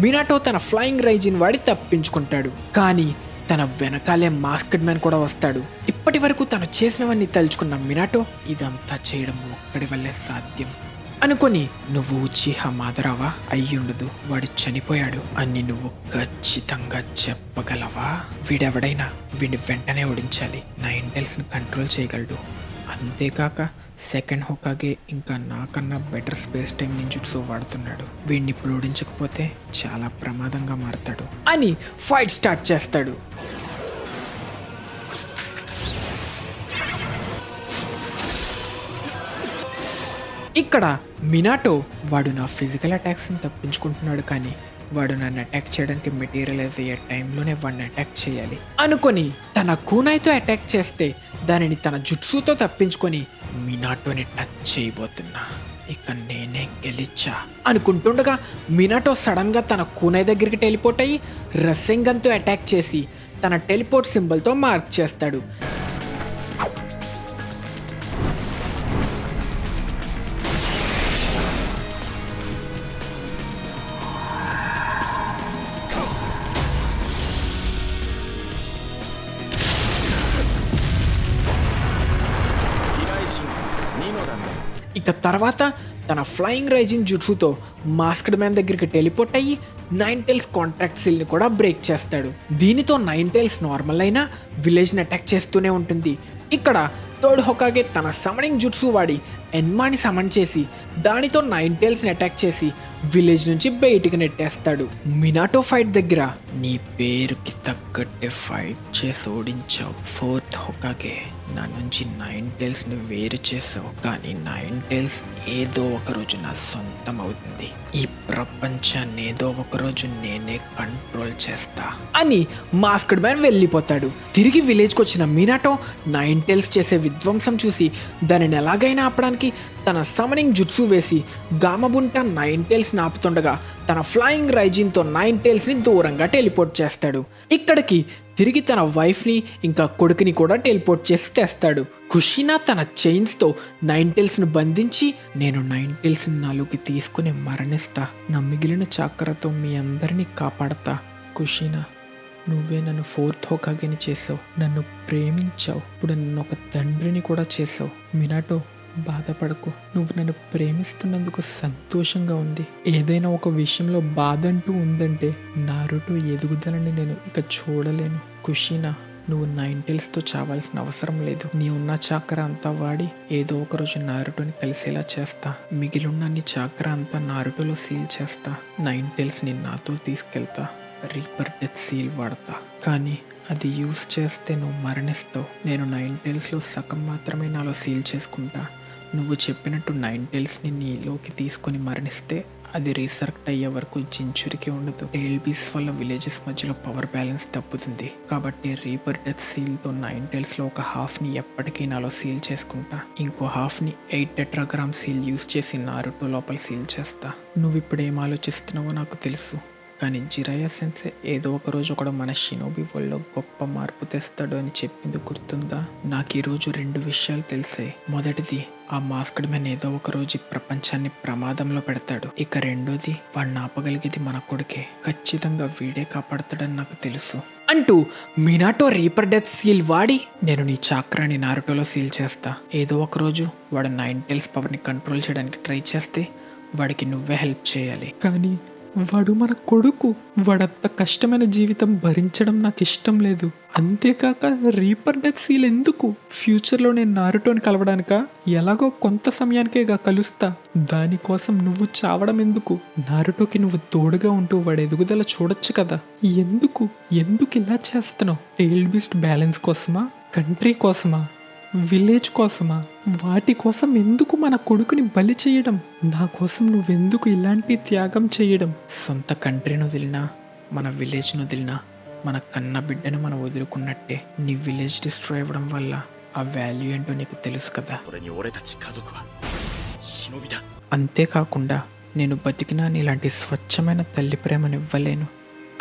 మినాటో తన ఫ్లయింగ్ రైజిన్ వాడి తప్పించుకుంటాడు. కానీ తన వెనకాలే మాస్కడ్ మ్యాన్ కూడా వస్తాడు. ఇప్పటి వరకు తను చేసినవన్నీ తలుచుకున్న మినాటో ఇదంతా చేయడం ఒక్కడి వల్లే సాధ్యం అనుకొని, నువ్వు ఉచిహా మాదరావా? అయ్యుండదు, వాడు చనిపోయాడు అని నువ్వు ఖచ్చితంగా చెప్పగలవా? వీడెవడైనా వీడిని వెంటనే ఓడించాలి, నైన్టైల్స్ని కంట్రోల్ చేయగలడు. అంతేకాక 2nd హోకాగే ఇంకా నాకన్నా బెటర్ స్పేస్ టైం నింజుట్సు వాడుతున్నాడు. వీడిని ఇప్పుడు ఓడించకపోతే చాలా ప్రమాదంగా మారతాడు అని ఫైట్ స్టార్ట్ చేస్తాడు. ఇక్కడ మినాటో వాడు నా ఫిజికల్ అటాక్స్ని తప్పించుకుంటున్నాడు, కానీ వాడు నన్ను అటాక్ చేయడానికి మెటీరియలైజ్ అయ్యే టైంలోనే వాడిని అటాక్ చేయాలి అనుకొని తన కూనాయితో అటాక్ చేస్తే దానిని తన జుట్సుతో తప్పించుకొని మినాటోని టచ్ చేయబోతున్నా. ఇక నేనే గెలిచా అనుకుంటుండగా మినాటో సడన్ గా తన కూనాయి దగ్గరికి టెలిపోర్ట్ అయ్యి రసెంగన్తో అటాక్ చేసి తన టెలిపోర్ట్ సింబల్తో మార్క్ చేస్తాడు. ఇక తర్వాత తన ఫ్లయింగ్ రైజింగ్ జుట్సుతో మాస్క్డ్ మ్యాన్ దగ్గరికి టెలిపోర్ట్ అయ్యి 9 టైల్స్ కాంట్రాక్ట్ సీల్ని కూడా బ్రేక్ చేస్తాడు. దీనితో 9 టైల్స్ నార్మల్ అయినా విలేజ్ని అటాక్ చేస్తూనే ఉంటుంది. ఇక్కడ థర్డ్ హొకాగే తన సమనింగ్ జుట్సు వాడి ఎన్మాని సమన్ చేసి దానితో 9 టైల్స్ని అటాక్ చేసి విలేజ్ నుంచి బయటికి నెట్టేస్తాడు. మినాటో ఫైట్ దగ్గర నీ పేరుకి తగ్గట్టే ఫైట్ చేసి ఓడించావు. ఫోర్త్ హొకాగే నా నుంచి 9 టైల్స్ని వేరు చేసావు, కానీ 9 టైల్స్ ఏదో ఒకరోజు నా సొంతం అవుతుంది. ఈ ప్రపంచాన్ని ఏదో ఒకరోజు నేనే కంట్రోల్ చేస్తా అని మాస్క్డ్ మ్యాన్ వెళ్ళిపోతాడు. తిరిగి విలేజ్కి వచ్చిన మినాటో 9 టైల్స్ చేసే విధ్వంసం చూసి దానిని ఎలాగైనా ఆపడానికి తన సమనింగ్ జుట్సు వేసి గామబుంటా 9 టైల్స్ ఆపుతుండగా తన ఫ్లయింగ్ రైజిన్తో 9 టైల్స్ని దూరంగా టెలిపోర్ట్ చేస్తాడు. ఇక్కడికి తిరిగి తన వైఫ్ని ఇంకా కొడుకుని కూడా టెలిపోర్ట్ చేసి తెస్తాడు. కుషినా తన చైన్స్తో 9 టైల్స్ను బంధించి నేను 9 టైల్స్ని నాలోకి తీసుకుని మరణిస్తా, నా మిగిలిన చాకరతో మీ అందరినీ కాపాడతా. కుషినా, నువ్వే నన్ను ఫోర్త్ హొకాగేని చేసావు, నన్ను ప్రేమించావు, ఇప్పుడు నన్ను ఒక తండ్రిని కూడా చేసావు. మినాటో, బాధపడకు, నువ్వు నన్ను ప్రేమిస్తున్నందుకు సంతోషంగా ఉంది. ఏదైనా ఒక విషయంలో బాధ అంటూ ఉందంటే నారుటో ఎదుగుదలని నేను ఇక చూడలేను. కుషినా, నువ్వు 9 టైల్స్తో చావాల్సిన అవసరం లేదు. నీ ఉన్న చాకర అంతా వాడి ఏదో ఒకరోజు నారుటోని కలిసేలా చేస్తా. మిగిలిన నీ చాకర అంతా నారుటోలో సీల్ చేస్తా. 9 టైల్స్ని నాతో తీసుకెళ్తా. రీపర్ డెత్ సీల్ వాడతా, కానీ అది యూస్ చేస్తే నువ్వు మరణిస్తావు. నేను 9 టైల్స్లో సగం మాత్రమే నాలో సీల్ చేసుకుంటా. నువ్వు చెప్పినట్టు 9 టైల్స్ని నీలోకి తీసుకొని మరణిస్తే అది రీసర్క్ట్ అయ్యే వరకు జించురికి ఉండదు. టైల్బీస్ వల్ల విలేజెస్ మధ్యలో పవర్ బ్యాలెన్స్ తప్పుతుంది. కాబట్టి రీపర్ డెత్ సీల్తో 9 టైల్స్లో ఒక హాఫ్ని ఎప్పటికీ నాలో సీల్ చేసుకుంటా. ఇంకో హాఫ్ని 8 టెట్రాగ్రామ్ సీల్ యూస్ చేసి నారుటో లోపల సీల్ చేస్తా. నువ్వు ఇప్పుడు ఏం ఆలోచిస్తున్నావో నాకు తెలుసు, కానీ జిరాయా సెన్సే ఏదో ఒకరోజు ఒకడు మన షినోబి వరల్డ్లో గొప్ప మార్పు తెస్తాడు అని చెప్పింది గుర్తుందా? నాకు ఈరోజు 2 విషయాలు తెలిసాయి. మొదటిది, ఆ మాస్క్డ్ మ్యాన్ ఏదో ఒకరోజు ఈ ప్రపంచాన్ని ప్రమాదంలో పెడతాడు. ఇక రెండోది, వాడిని ఆపగలిగేది మన కొడుకే. ఖచ్చితంగా వీడే కాపాడతాడని నాకు తెలుసు అంటూ మినాటో రీపర్ డెత్ సీల్ వాడి నేను నీ చాక్రాని నారుటోలో సీల్ చేస్తా. ఏదో ఒకరోజు వాడు 9 టైల్స్ పవర్ని కంట్రోల్ చేయడానికి ట్రై చేస్తే వాడికి నువ్వే హెల్ప్ చేయాలి. కానీ వాడు మన కొడుకు, వాడంత కష్టమైన జీవితం భరించడం నాకు ఇష్టం లేదు. అంతేకాక రీపర్ డెత్ సీల్ ఎందుకు? ఫ్యూచర్లో నేను నారుటోని కలవడానికా? ఎలాగో కొంత సమయానికేగా కలుస్తా. దానికోసం నువ్వు చావడం ఎందుకు? నారుటోకి నువ్వు తోడుగా ఉంటూ వాడి ఎదుగుదల చూడొచ్చు కదా. ఎందుకు ఇలా చేస్తున్నావు? టైల్డ్ బీస్ట్ బ్యాలెన్స్ కోసమా? కంట్రీ కోసమా? విలేజ్ కోసమా? వాటి కోసం ఎందుకు మన కొడుకుని బలి చేయడం? నా కోసం నువ్వెందుకు ఇలాంటి త్యాగం చేయడం? సొంత కంట్రీని వదిలినా, మన విలేజ్ను వదిలినా, మన కన్న బిడ్డను మనం వదులుకున్నట్టే నీ విలేజ్ డిస్ట్రాయ్ అవ్వడం వల్ల ఆ వాల్యూ ఏంటో నీకు తెలుసు కదా. అంతేకాకుండా నేను బతికినా ఇలాంటి స్వచ్ఛమైన తల్లి ప్రేమను ఇవ్వలేను.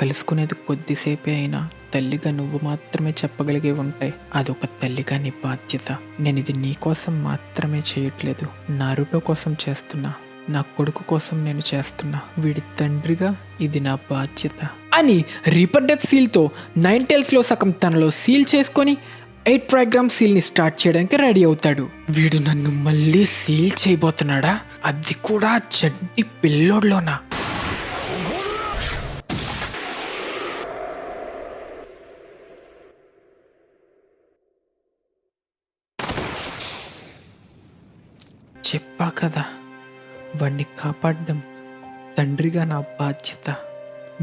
కలుసుకునేది కొద్దిసేపే అయినా తల్లిగా నువ్వు మాత్రమే చెప్పగలిగే ఉంటాయి. అదొక తల్లిగా నీ బాధ్యత. నేను ఇది నీ కోసం మాత్రమే చేయట్లేదు, నారుటో కోసం చేస్తున్నా. నా కొడుకు కోసం నేను చేస్తున్నా. వీడి తండ్రిగా ఇది నా బాధ్యత అని రీపర్ డెత్ సీల్తో 9 టైల్స్లో సగం తనలో సీల్ చేసుకొని 8 ట్రైగ్రామ్ సీల్ని స్టార్ట్ చేయడానికి రెడీ అవుతాడు. వీడు నన్ను మళ్ళీ సీల్ చేయబోతున్నాడా? అది కూడా చంటి పిల్లోడ్లోనా? చెప్పా కదా, వాడిని కాపాడడం తండ్రిగా నా బాధ్యత.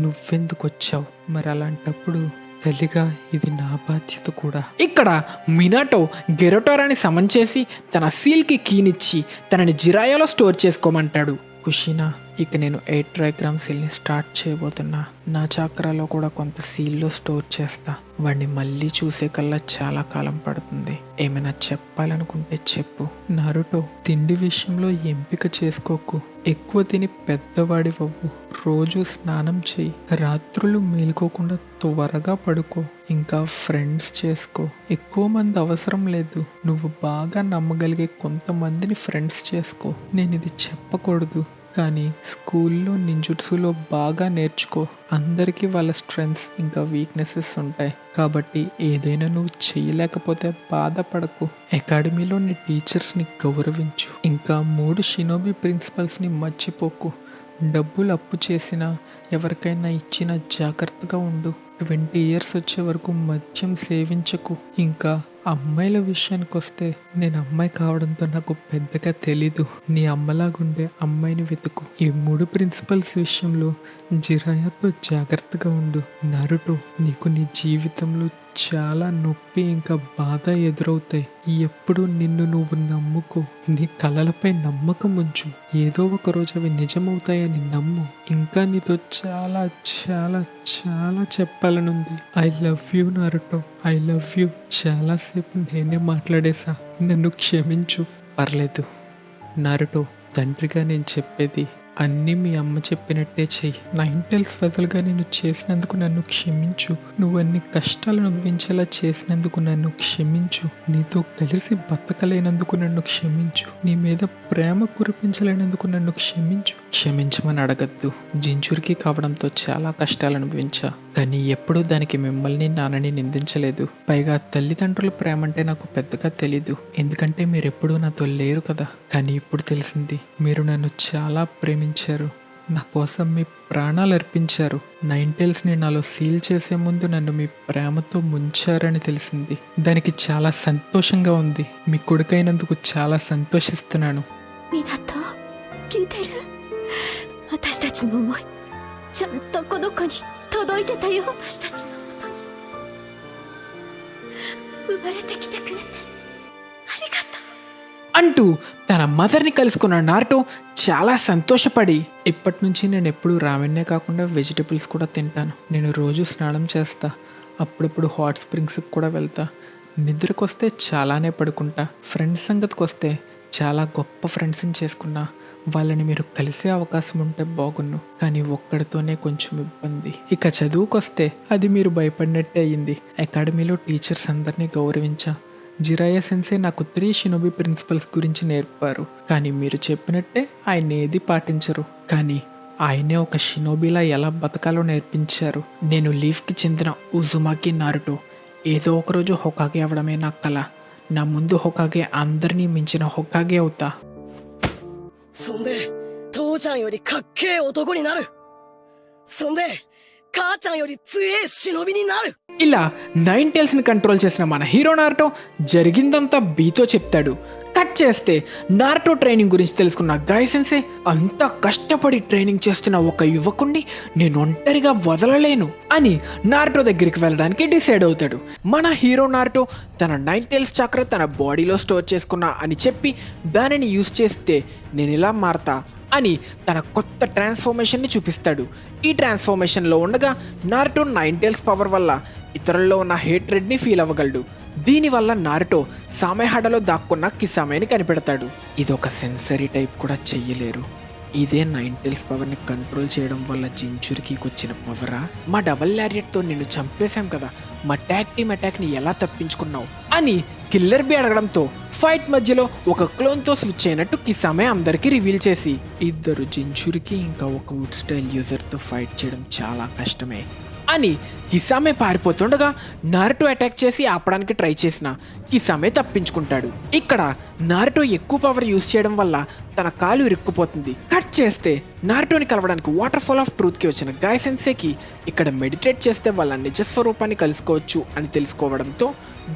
నువ్వెందుకు వచ్చావు? మరి అలాంటప్పుడు తల్లిగా ఇది నా బాధ్యత కూడా. ఇక్కడ మినాటో గెరోటోరాని సమన్ చేసి తన సీల్కి కీనిచ్చి తనని జిరాయాలో స్టోర్ చేసుకోమంటాడు. కుషినా, ఇక నేను 8 ట్రైగ్రామ్ సీల్ని స్టార్ట్ చేయబోతున్నా. నా చక్రాలో కూడా కొంత సీల్లో స్టోర్ చేస్తా. వాడిని మళ్ళీ చూసే కల్లా చాలా కాలం పడుతుంది. ఏమైనా చెప్పాలనుకుంటే చెప్పు. నరుటో, తిండి విషయంలో ఎంపిక చేసుకోకు. ఎక్కువ తిని పెద్దవాడివ్వవు. రోజు స్నానం చేయి. రాత్రులు మేలుకోకుండా త్వరగా పడుకో. ఇంకా ఫ్రెండ్స్ చేసుకో. ఎక్కువ మంది అవసరం లేదు. నువ్వు బాగా నమ్మగలిగే కొంతమందిని ఫ్రెండ్స్ చేసుకో. నేను ఇది చెప్పకూడదు, కానీ స్కూల్లో నింజుట్సులో బాగా నేర్చుకో. అందరికీ వాళ్ళ స్ట్రెంగ్స్ ఇంకా వీక్నెసెస్ ఉంటాయి. కాబట్టి ఏదైనా నువ్వు చేయలేకపోతే బాధపడకు. అకాడమీలో నీ టీచర్స్ని గౌరవించు. ఇంకా 3 షినోబి ప్రిన్సిపల్స్ని మర్చిపోకు. డబ్బులు అప్పు చేసినా ఎవరికైనా ఇచ్చినా జాగ్రత్తగా ఉండు. 20 ఇయర్స్ వచ్చే వరకు మద్యం సేవించకు. ఇంకా అమ్మాయిల విషయానికి వస్తే, నేను అమ్మాయి కావడంతో నాకు పెద్దగా తెలీదు. నీ అమ్మలాగుండే అమ్మాయిని వెతుకు. ఈ 3 ప్రిన్సిపల్స్ విషయంలో జిరాయాతో జాగ్రత్తగా ఉండు. నరుటో, నీకు నీ జీవితంలో చాలా నొప్పి ఇంకా బాధ ఎదురవుతాయి. ఎప్పుడు నిన్ను నువ్వు నమ్ముకో. నీ కలలపై నమ్మకం ఉంచు. ఏదో ఒక రోజు అవి నిజమవుతాయని నమ్ము. ఇంకా నీతో చాలా చాలా చాలా చెప్పాలనుంది. I love you Naruto, I love you. చాలాసేపు నేనే మాట్లాడేశా. నన్ను క్షమించు. పర్లేదు నరుటో, తండ్రిగా నేను చెప్పేది అన్నీ మీ అమ్మ చెప్పినట్టే చెయ్యి. 9 టైల్స్ వదలుగా నేను చేసినందుకు నన్ను క్షమించు. నువ్వు అన్ని కష్టాలు అనుభవించేలా చేసినందుకు నన్ను క్షమించు. నీతో కలిసి బతకలేనందుకు నన్ను క్షమించు. నీ మీద ప్రేమ కురిపించలేనందుకు నన్ను క్షమించు. క్షమించమని అడగద్దు. జింజురికి కావడంతో చాలా కష్టాలు అనుభవించా, కానీ ఎప్పుడూ దానికి మిమ్మల్ని నాన్నని నిందించలేదు. పైగా తల్లిదండ్రుల ప్రేమ అంటే నాకు పెద్దగా తెలీదు, ఎందుకంటే మీరెప్పుడూ నాతో లేరు కదా. కానీ ఇప్పుడు తెలిసింది, మీరు నన్ను చాలా ప్రేమించారు. నా కోసం మీ ప్రాణాలు అర్పించారు. 9 టైల్స్ని నాలో సీల్ చేసే ముందు నన్ను మీ ప్రేమతో ముంచారని తెలిసింది. దానికి చాలా సంతోషంగా ఉంది. మీ కొడుకైనందుకు చాలా సంతోషిస్తున్నాను. みなと聞いてる？私たちの思いちゃんとこの子に届いてたよ。私たちの元に生まれてきてくれてありがとうఅంటూ తన మదర్ని కలుసుకున్న నారుటో చాలా సంతోషపడి, ఇప్పటి నుంచి నేను ఎప్పుడు రామెన్నే కాకుండా వెజిటబుల్స్ కూడా తింటాను. నేను రోజు స్నానం చేస్తా. అప్పుడప్పుడు హాట్ స్ప్రింగ్స్కి కూడా వెళ్తా. నిద్రకొస్తే చాలానే పడుకుంటా. ఫ్రెండ్స్ సంగతికి వస్తే చాలా గొప్ప ఫ్రెండ్స్ని చేసుకున్నా. వాళ్ళని మీరు కలిసే అవకాశం ఉంటే బాగున్ను, కానీ ఒక్కడితోనే కొంచెం ఇబ్బంది. ఇక చదువుకొస్తే అది మీరు భయపడినట్టే అయ్యింది. అకాడమీలో టీచర్స్ అందరినీ గౌరవించా. జిరాయా సెన్సే నాకు 3 షినోబి ప్రిన్సిపల్స్ గురించి నేర్పారు, కానీ మీరు చెప్పినట్టే ఆయన ఏది పాటించరు. కానీ ఆయనే ఒక షినోబిలా ఎలా బతకాలో నేర్పించారు. నేను లీఫ్కి చెందిన ఉజుమాకి నారుటో. ఏదో ఒకరోజు హొకాగే అవడమే నా కల. నా ముందు హొకాగే అందరినీ మించిన హొకాగే అవుతా. そんで父ちゃんよりかっけえ男になる。そんで母ちゃんより強え忍びになる。 ఇలా 9 టైల్స్ని కంట్రోల్ చేసిన మన హీరో నారుటో జరిగిందంతా బీతో చెప్తాడు. కట్ చేస్తే నారుటో ట్రైనింగ్ గురించి తెలుసుకున్న గాయ్ సెన్సే అంత కష్టపడి ట్రైనింగ్ చేస్తున్న ఒక యువకుణ్ణి నేను ఒంటరిగా వదలలేను అని నారుటో దగ్గరికి వెళ్ళడానికి డిసైడ్ అవుతాడు. మన హీరో నారుటో తన 9 టైల్స్ చక్ర తన బాడీలో స్టోర్ చేసుకున్నా అని చెప్పి దానిని యూజ్ చేస్తే నేను ఇలా మారతా అని తన కొత్త ట్రాన్స్ఫర్మేషన్ని చూపిస్తాడు. ఈ ట్రాన్స్ఫర్మేషన్లో ఉండగా నారుటో 9 టైల్స్ పవర్ వల్ల ఇతరుల్లో ఉన్న హేట్రెడ్ని ఫీల్ అవ్వగలడు. దీనివల్ల నారుటో సామెహాడలో దాక్కున్న కిసామేని కనిపెడతాడు. ఇదొక సెన్సరీ టైప్ కూడా చెయ్యలేరు. ఇదే 9 టైల్స్ పవర్ని కంట్రోల్ చేయడం వల్ల జించురికి వచ్చిన పవరా? మా డబల్ లారియట్తో నిన్ను చంపేశాం కదా, మా ట్యాగ్ టీమ్ అటాక్ని ఎలా తప్పించుకున్నావు అని కిల్లర్ బి అడగడంతో ఫైట్ మధ్యలో ఒక క్లోన్తో స్విచ్ అయినట్టు కిసామే అందరికీ రివీల్ చేసి, ఇద్దరు జించురికి ఇంకా ఒక వుడ్ స్టైల్ యూజర్తో ఫైట్ చేయడం చాలా కష్టమే అని కిసామే పారిపోతుండగా నారుటో అటాక్ చేసి ఆపడానికి ట్రై చేసిన కిసామే తప్పించుకుంటాడు. ఇక్కడ నారుటో ఎక్కువ పవర్ యూజ్ చేయడం వల్ల తన కాలు ఇరుక్కుపోతుంది. కట్ చేస్తే నారుటోని కలవడానికి వాటర్ ఫాల్ ఆఫ్ ట్రూత్కి వచ్చిన గాయ్ సెన్సేకి ఇక్కడ మెడిటేట్ చేస్తే వాళ్ళ నిజ స్వరూపాన్ని కలుసుకోవచ్చు అని తెలుసుకోవడంతో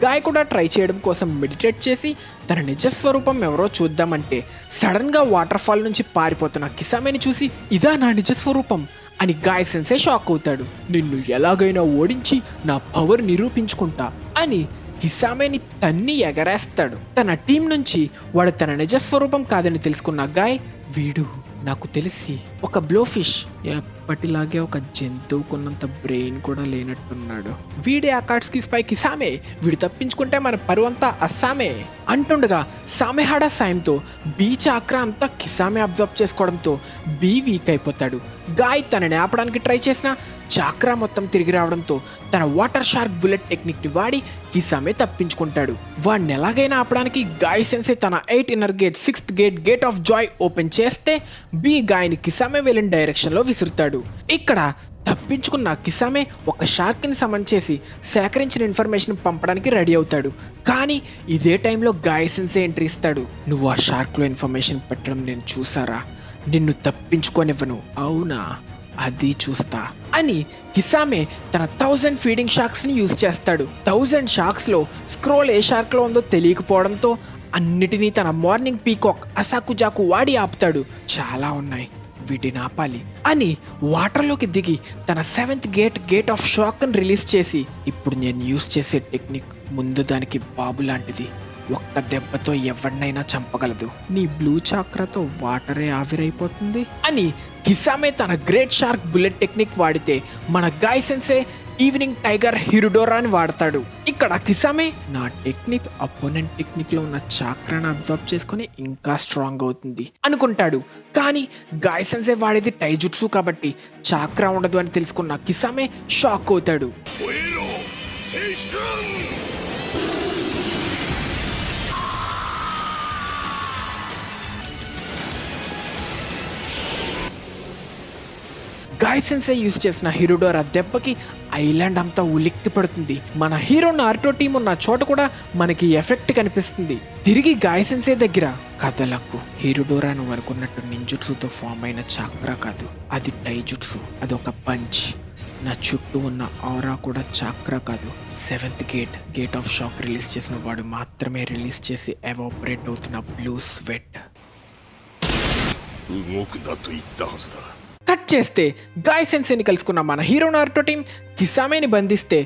గాయ్ కూడా ట్రై చేయడం కోసం మెడిటేట్ చేసి తన నిజ స్వరూపం ఎవరో చూద్దామంటే సడన్గా వాటర్ ఫాల్ నుంచి పారిపోతున్న కిసామేని చూసి, ఇదా నా నిజ స్వరూపం అని గాయ్ సెన్సే షాక్ అవుతాడు. నిన్ను ఎలాగైనా ఓడించి నా పవర్ నిరూపించుకుంటా అని కిసామేని తన్ని ఎగరేస్తాడు. తన టీం నుంచి వాడు తన నిజస్వరూపం కాదని తెలుసుకున్న గాయ్, వీడు నాకు తెలిసి ఒక బ్లోఫిష్ ఎప్పటిలాగే ఒక జంతువుకున్నంత బ్రెయిన్ కూడా లేనట్టున్నాడు. వీడే ఆ కార్డ్స్కి స్పై కిసామే, వీడు తప్పించుకుంటే మన పరువంతా అస్సామే అంటుండగా సామెహాడా సాయంతో బీ చాక్రా అంతా కిసామే అబ్జర్వ్ చేసుకోవడంతో బీ వీక్ అయిపోతాడు. గాయ్ తనని ఆపడానికి ట్రై చేసినా చాక్రా మొత్తం తిరిగి రావడంతో తన వాటర్ షార్క్ బుల్లెట్ టెక్నిక్ని వాడి కిసామే తప్పించుకుంటాడు. వాడిని ఎలాగైనా ఆపడానికి గాయ్ సెన్సే తన 8 inner gate 6th gate of Joy open చేస్తే బీ గాయ్ని కిసామే వెళ్ళిన డైరెక్షన్లో విసురుతాడు. ఇక్కడ తప్పించుకున్న కిసామే ఒక షార్క్ని సమన్ చేసి సేకరించిన ఇన్ఫర్మేషన్ పంపడానికి రెడీ అవుతాడు. కానీ ఇదే టైంలో గాయ్ సెన్సే ఎంట్రీ ఇస్తాడు. నువ్వు ఆ షార్క్లో ఇన్ఫర్మేషన్ పెట్టడం నేను చూసారా, నిన్ను తప్పించుకోనివ్వను. అవునా, అది చూస్తా అని కిసామే తన 1000 ఫీడింగ్ షార్క్స్ని యూజ్ చేస్తాడు. 1000 షార్క్స్లో స్క్రోల్ ఏ షార్క్లో ఉందో తెలియకపోవడంతో అన్నిటినీ తన మార్నింగ్ పీకాక్ అసాకుజాకు వాడి ఆపుతాడు. చాలా ఉన్నాయి, వీటిని ఆపాలి అని వాటర్లోకి దిగి తన 7th గేట్ ఆఫ్ షాక్ని రిలీజ్ చేసి, ఇప్పుడు నేను యూజ్ చేసే టెక్నిక్ ముందు దానికి బాబు లాంటిది, ఒక్క దెబ్బతో ఎవరినైనా చంపగలదు. నీ బ్లూ చాక్రాతో వాటరే ఆవిరైపోతుంది అని కిసామే తన గ్రేట్ షార్క్ బుల్లెట్ టెక్నిక్ వాడితే మన గాయ్ సెన్సే ఈవినింగ్ టైగర్ హిరుడోరాని వాడతాడు. ఇక్కడ కిసామే నా టెక్నిక్ అపోనెంట్ టెక్నిక్ లో ఉన్న చాక్రాను అబ్జర్వ్ చేసుకుని ఇంకా స్ట్రాంగ్ అవుతుంది అనుకుంటాడు. కానీ గాయ్ సెన్సే వాడేది టైజుట్సు కాబట్టి చాక్రా ఉండదు అని తెలుసుకున్న కిసామే షాక్ అవుతాడు. గాయ్ సెన్సే యూజ్ చేసిన హిరుడోరా దెబ్బకి ఐలాండ్ అంతా ఉలిక్కి పడుతుంది. మన హీరో నారుటో టీం ఉన్న చోట కూడా మనకి ఎఫెక్ట్ కనిపిస్తుంది. తిరిగి గాయ్ సెన్సే దగ్గర కథలకు హిరుడోరా నువ్వు అనుకున్నట్టు నింజుట్సుతో ఫామ్ అయిన చాక్రా కాదు, అది టైజుట్సు, అదొక పంచ్. నా చుట్టూ ఉన్న ఆరా కూడా చాక్రా కాదు, 7th gate of shock release చేసిన వాడు మాత్రమే రిలీజ్ చేసి ఎవాపరేట్ అవుతున్న బ్లూ స్వెట్. కట్ చేస్తే గాయ్ సెన్సేని కలుసుకున్న మన హీరో నారుటో టీం కిసామేని బంధిస్తే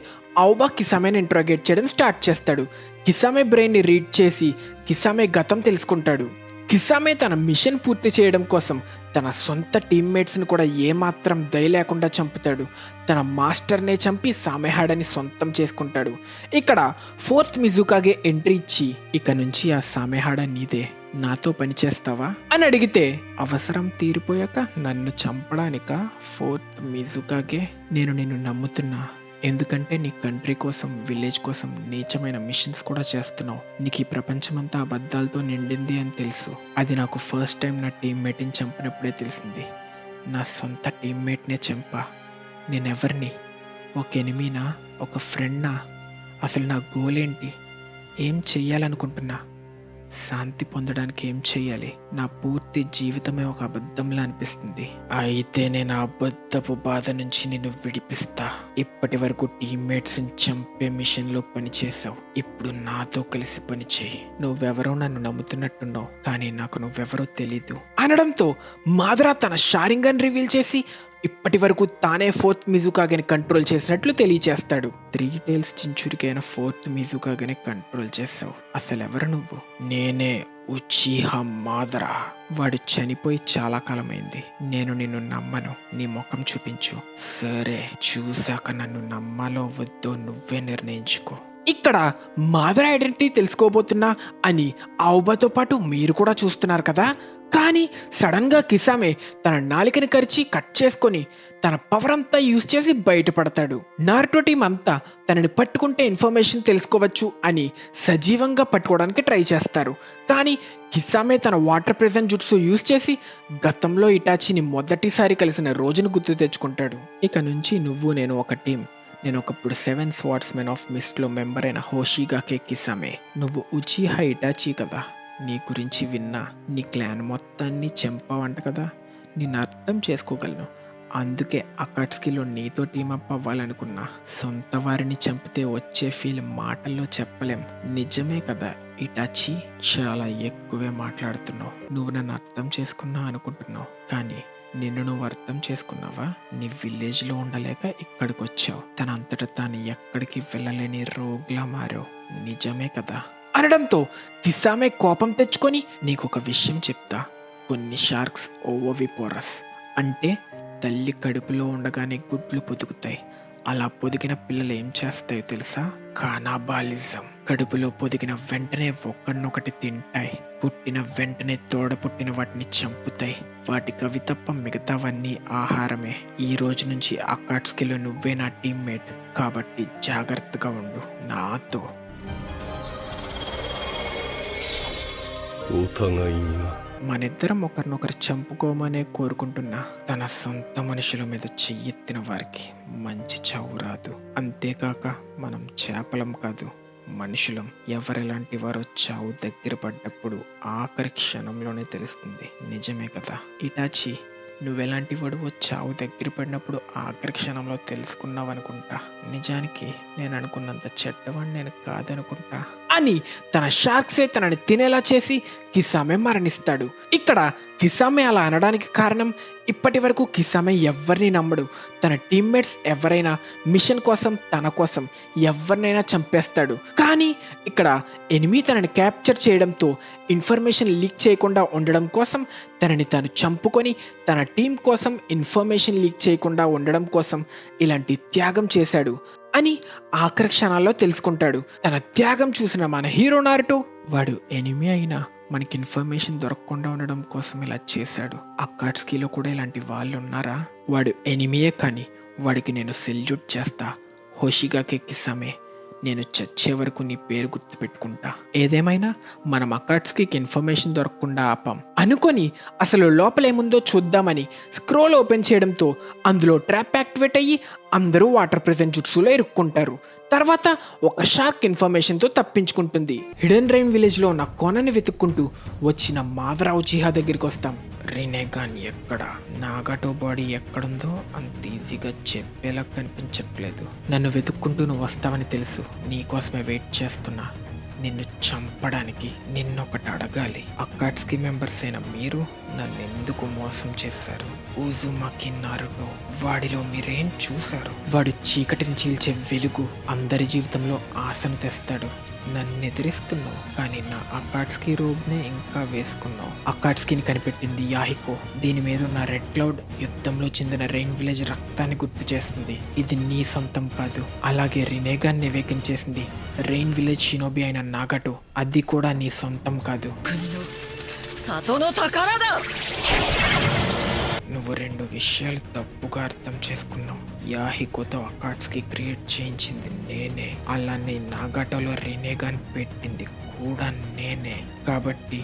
ఔబా కిసామేని ఇంట్రోగేట్ చేయడం స్టార్ట్ చేస్తాడు. కిసామే బ్రెయిన్ని రీడ్ చేసి కిసామే గతం తెలుసుకుంటాడు. కిసామే తన మిషన్ పూర్తి చేయడం కోసం తన సొంత టీమ్మేట్స్ని కూడా ఏమాత్రం దయ లేకుండా చంపుతాడు. తన మాస్టర్నే చంపి సామెహాడాని సొంతం చేసుకుంటాడు. ఇక్కడ 4th మిజుకాగే ఎంట్రీ ఇచ్చి, ఇక నుంచి ఆ సామెహాడా నీదే, నాతో పని చేస్తావా అని అడిగితే, అవసరం తీరిపోయాక నన్ను చంపడానిక 4th మిజుకాగే, నేను నిన్ను నమ్ముతున్నా, ఎందుకంటే నీ కంట్రీ కోసం విలేజ్ కోసం నీచమైన మిషన్స్ కూడా చేస్తున్నావు. నీకు ఈ ప్రపంచమంతా అబద్ధాలతో నిండింది అని తెలుసు. అది నాకు ఫస్ట్ టైం నా టీమ్మేట్ని చంపినప్పుడే తెలిసింది. నా సొంత టీమ్మేట్నే చంపా. నేనెవరిని? ఒక ఎనిమీనా, ఒక ఫ్రెండ్నా? అసలు నా గోల్ ఏంటి? ఏం చెయ్యాలనుకుంటున్నా? శాంతి పొందడానికి ఏం చెయ్యాలి? నా పూర్తి జీవితమే ఒక అబద్ధంలా అనిపిస్తుంది. అయితే నేను ఆ అబద్ధపు బాధ నుంచి నిన్ను విడిపిస్తా. ఇప్పటి వరకు టీమ్మేట్స్ని చంపే మిషన్లో పనిచేసావు, ఇప్పుడు నాతో కలిసి పనిచేయి. నువ్వెవరో నన్ను నమ్ముతున్నట్టున్నావు, కానీ నాకు నువ్వెవరో తెలీదు అనడంతో మాదరా తన షారింగన్ రివీల్ చేసి ఇప్పటి వరకు తానే 4th మిజుకాగని కంట్రోల్ చేసినట్లు తెలియచేస్తాడు. 3 టైల్స్ చించురికైన 4th మిజుకాగని కంట్రోల్ చేసావు. అసలెవరు నువ్వు? నేనే ఉచిహా మాదరా. వాడు చనిపోయి చాలా కాలమైంది. నేను నిన్ను నమ్మను, నీ ముఖం చూపించు. సరే, చూశాక నన్ను నమ్మాలో వద్దో నువ్వే నిర్ణయించుకో. ఇక్కడ మాదర్ ఐడెంటిటీ తెలుసుకోబోతున్నా అని ఔబాతో పాటు మీరు కూడా చూస్తున్నారు కదా. కానీ సడన్గా కిసామే తన నాలికని కరిచి కట్ చేసుకొని తన పవర్ అంతా యూజ్ చేసి బయటపడతాడు. నారుటో టీం అంతా తనని పట్టుకుంటే ఇన్ఫర్మేషన్ తెలుసుకోవచ్చు అని సజీవంగా పట్టుకోవడానికి ట్రై చేస్తారు. కానీ కిసామే తన వాటర్ ప్రెజెంట్ జుట్సు యూజ్ చేసి గతంలో ఇటాచిని మొదటిసారి కలిసిన రోజును గుర్తు తెచ్చుకుంటాడు. ఇక నుంచి నువ్వు నేను ఒక టీం. నేను ఒకప్పుడు 7 స్వార్డ్స్మెన్ ఆఫ్ మిస్ట్లో మెంబర్ అయిన హోషిగాకే కిసామే. నువ్వు ఉచిహా ఇటాచి కదా, నీ గురించి విన్నా. నీ క్లాన్ మొత్తాన్ని చంపావంట కదా, నిన్ను అర్థం చేసుకోగలను. అందుకే అకాట్స్కీలో నీతో టీమప్ అవ్వాలనుకున్నా. సొంత వారిని చంపితే వచ్చే ఫీల్ మాటల్లో చెప్పలేం. నిజమే కదా ఇటాచి? చాలా ఎక్కువే మాట్లాడుతున్నావు. నువ్వు నన్ను అర్థం చేసుకున్నా అనుకుంటున్నావు, కానీ నిన్ను నువ్వు అర్థం చేసుకున్నావా? నీ విలేజ్లో ఉండలేక ఇక్కడికి వచ్చావు. తనంతట తాను ఎక్కడికి వెళ్ళలేని రోగ్లా మారావు. నిజమే కదా అనడంతో కిసామే కోపం తెచ్చుకొని, నీకు ఒక విషయం చెప్తా. కొన్ని షార్క్స్ ఓవోవిపోరస్ అంటే తల్లి కడుపులో ఉండగానే గుడ్లు పొదుగుతాయి. అలా పొదిగిన పిల్లలు ఏం చేస్తాయో తెలుసా? కానాబాలిజం. కడుపులో పొదిగిన వెంటనే ఒక్కడినొకటి తింటాయి. పుట్టిన వెంటనే తోడ పుట్టిన వాటిని చంపుతాయి. వాటికి అవి తప్ప మిగతావన్నీ ఆహారమే. ఈ రోజు నుంచి అకాట్స్కిలో నువ్వే నా టీమ్మేట్, కాబట్టి జాగ్రత్తగా ఉండు నాతో. お互いにな。 మనిద్దరం ఒకరినొకరు చంపుకోమనే కోరుకుంటున్నా తన సొంత మనుషుల మీద చెయ్యెత్తిన వారికి మంచి చావు రాదు. అంతేకాక మనం చేపలం కాదు, మనుషులం. ఎవరెలాంటి వారో చావు దగ్గర పడ్డప్పుడు ఆఖరి క్షణంలోనే తెలుస్తుంది. నిజమే కదా ఇటాచి? నువ్వెలాంటి వాడువో చావు దగ్గర పడినప్పుడు ఆఖరి క్షణంలో తెలుసుకున్నావు అనుకుంటా. నిజానికి నేను అనుకున్నంత చెడ్డవాడిని నేను కాదనుకుంటా అని తన షార్క్సే తనని తినేలా చేసి కిసామే మరణిస్తాడు. ఇక్కడ కిసామే అలా అనడానికి కారణం, ఇప్పటి వరకు కిసామే ఎవరిని నమ్మడు. తన టీమ్మేట్స్ ఎవరైనా మిషన్ కోసం తన కోసం ఎవరినైనా చంపేస్తాడు. కానీ ఇక్కడ ఎనిమి తనని క్యాప్చర్ చేయడంతో ఇన్ఫర్మేషన్ లీక్ చేయకుండా ఉండడం కోసం తనని తాను చంపుకొని తన టీం కోసం ఇన్ఫర్మేషన్ లీక్ చేయకుండా ఉండడం కోసం ఇలాంటి త్యాగం చేశాడు అని ఆఖరి క్షణాల్లో తెలుసుకుంటాడు. తన త్యాగం చూసిన మన హీరో నారుటో వాడు ఎనిమి అయినా మనకి ఇన్ఫర్మేషన్ దొరకకుండా ఉండడం కోసం ఇలా చేశాడు. అకాట్స్కీలో కూడా ఇలాంటి వాళ్ళు ఉన్నారా? వాడు ఎనిమియే కానీ వాడికి నేను సెల్యూట్ చేస్తా. హోషిగాకే కిసామే, నేను చచ్చే వరకు నీ పేరు గుర్తు పెట్టుకుంటా. ఏదేమైనా మనం అకాట్స్కి ఇన్ఫర్మేషన్ దొరకకుండా ఆపాం అనుకొని అసలు లోపలేముందో చూద్దామని స్క్రోల్ ఓపెన్ చేయడంతో అందులో ట్రాప్ యాక్టివేట్ అయ్యి అందరూ వాటర్ ప్రెజెంట్ జుట్సులో ఇరుక్కుంటారు. తర్వాత ఒక షార్క్ ఇన్ఫర్మేషన్తో తప్పించుకుంటుంది. హిడెన్ రైన్ విలేజ్లో ఉన్న కోనని వెతుక్కుంటూ వచ్చిన మాదరా ఉచిహా దగ్గరికి వస్తాం. రినేగాన్ ఎక్కడ, నాగాటో బాడీ ఎక్కడుందో అంత ఈజీగా చెప్పేలా కనిపించట్లేదు. నన్ను వెతుక్కుంటూ నువ్వు వస్తావని తెలుసు, నీకోసమే వెయిట్ చేస్తున్నా. నిన్ను చంపడానికి నిన్నొకటి అడగాలి. అకాట్స్కి మెంబర్స్ అయిన మీరు నన్ను ఎందుకు మోసం చేశారు? ఉజుమాకి నారుటో, వాడిలో మీరేం చూశారు? వాడు చీకటిని చీల్చే వెలుగు, అందరి జీవితంలో ఆశను తెస్తాడు. నన్ను ఎదిరిస్తున్నావు కానీ నా అకాట్స్కి రోబ్నే ఇంకా వేసుకున్నావు. అకాట్స్కిని కనిపెట్టింది యాహికో. దీని మీద ఉన్న రెడ్ క్లౌడ్ యుద్ధంలో చెందిన రెయిన్ విలేజ్ రక్తాన్ని గుర్తు చేస్తుంది. ఇది నీ సొంతం కాదు. అలాగే రినేగాన్ని వేగించేసింది రెయిన్ విలేజ్ షినోబి అయిన నాగాటో, అది కూడా నీ సొంతం కాదు. 国の里の宝だ。 నువ్వు రెండు విషయాలు తప్పుగా అర్థం చేసుకున్నావు. యాహికోతో అకాట్స్కి క్రియేట్ చేయించింది నేనే, అలానే నాగాటోలో రినేగాన్ పెట్టింది కూడా నేనే. కాబట్టి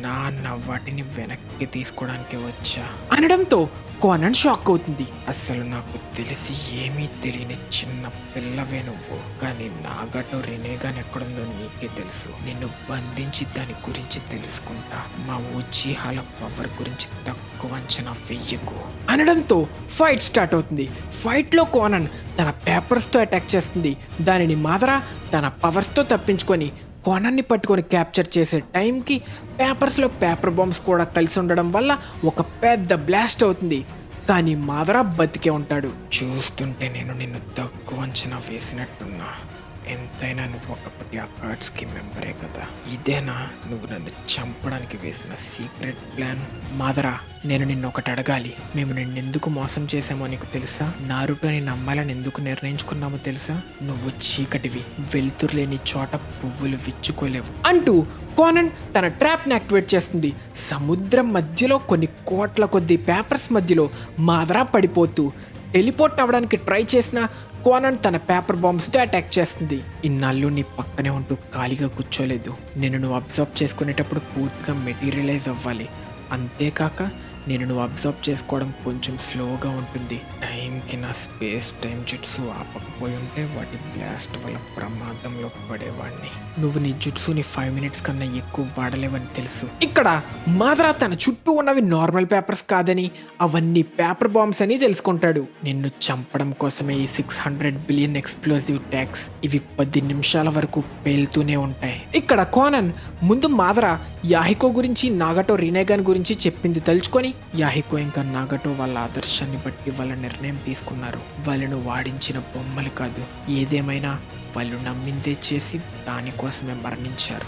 నాన్న వాటిని వెనక్కి తీసుకోవడానికి వచ్చా అనడంతో కోనన్ షాక్ అవుతుంది. అసలు నాకు తెలిసి ఏమీ తెలియని చిన్న పిల్లవే నువ్వు, కానీ నాగాటో రినేగాన్ ఎక్కడుందో నీకే తెలుసు. నిన్ను బంధించి దాని గురించి తెలుసుకుంటా. మా ఉచిహాల పవర్ గురించి తక్కువ అంచనా వెయ్యకు అనడంతో ఫైట్ స్టార్ట్ అవుతుంది. ఫైట్లో కోనన్ తన పేపర్స్తో అటాక్ చేస్తుంది. దానిని మాదరా తన పవర్స్తో తప్పించుకొని కోనాన్ని పట్టుకొని క్యాప్చర్ చేసే టైంకి పేపర్స్లో పేపర్ బాంబ్స్ కూడా కలిసి ఉండడం వల్ల ఒక పెద్ద బ్లాస్ట్ అవుతుంది. కానీ మాదరా బతికే ఉంటాడు. చూస్తుంటే నేను నిన్ను తక్కువ అంచనా వేసినట్టున్నా. ఎంతైనా నువ్వు ఒకప్పటి అకాట్స్కి మెంబరే కదా. ఇదేనా నువ్వు నన్ను చంపడానికి వేసిన సీక్రెట్ ప్లాన్? మాదరా, నేను నిన్ను ఒకటి అడగాలి. మేము నిన్నెందుకు మోసం చేసామో నీకు తెలుసా? నారుటోని నమ్మాలని ఎందుకు నిర్ణయించుకున్నామో తెలుసా? నువ్వు చీకటివి, వెలుతురు లేని చోట పువ్వులు విచ్చుకోలేవు అంటూ కోనన్ తన ట్రాప్ని యాక్టివేట్ చేస్తుంది. సముద్రం మధ్యలో కొన్ని కోట్ల కొద్ది పేపర్స్ మధ్యలో మాదరా పడిపోతూ టెలిపోర్ట్ అవ్వడానికి ట్రై చేసిన కోనన్ తన పేపర్ బాంబ్స్తో అటాక్ చేస్తుంది. ఇన్నాళ్ళు నీ పక్కనే ఉంటూ ఖాళీగా కూర్చోలేదు. నేను నువ్వు అబ్జర్వ్ చేసుకునేటప్పుడు పూర్తిగా మెటీరియలైజ్ అవ్వాలి. అంతేకాక నేను నువ్వు అబ్జర్వ్ చేసుకోవడం కొంచెం స్లోగా ఉంటుంది. టైంకి నా స్పేస్ టైం జుట్సు ఆపకపోయి ఉంటే వాటి బ్లాస్ట్ వల్ల ప్రమాదంలో పడేవాడిని. నువ్వు నీ జుట్సుని 5 minutes కన్నా ఎక్కువ వాడలేవని తెలుసు. ఇక్కడ మాదరా తన చుట్టూ ఉన్నవి నార్మల్ పేపర్స్ కాదని, అవన్నీ పేపర్ బాంబ్స్ అని తెలుసుకుంటాడు. నిన్ను చంపడం కోసమే ఈ 600 బిలియన్ ఎక్స్ప్లోజివ్ ట్యాగ్స్. ఇవి 10 నిమిషాల వరకు పేలుతూనే ఉంటాయి. ఇక్కడ కోనన్ ముందు మాదరా యాహికో గురించి, నాగాటో రినేగాన్ గురించి చెప్పింది తలుచుకొని యాహికో ఇంకా నాగాటో వాళ్ళ ఆదర్శాన్ని బట్టి వాళ్ళ నిర్ణయం తీసుకున్నారు. వాళ్ళను వాడించిన బొమ్మలు కాదు. ఏదేమైనా వాళ్ళు నమ్మిందే చేసి దానికోసమే మరణించారు.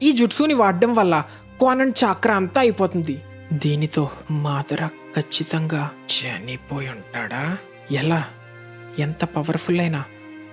ఈ జుట్సుని వాడడం వల్ల కోనన్ చాక్ర అంతా అయిపోతుంది. దీనితో మాదర ఖచ్చితంగా చనిపోయి ఉంటాడా? ఎలా? ఎంత పవర్ఫుల్ అయినా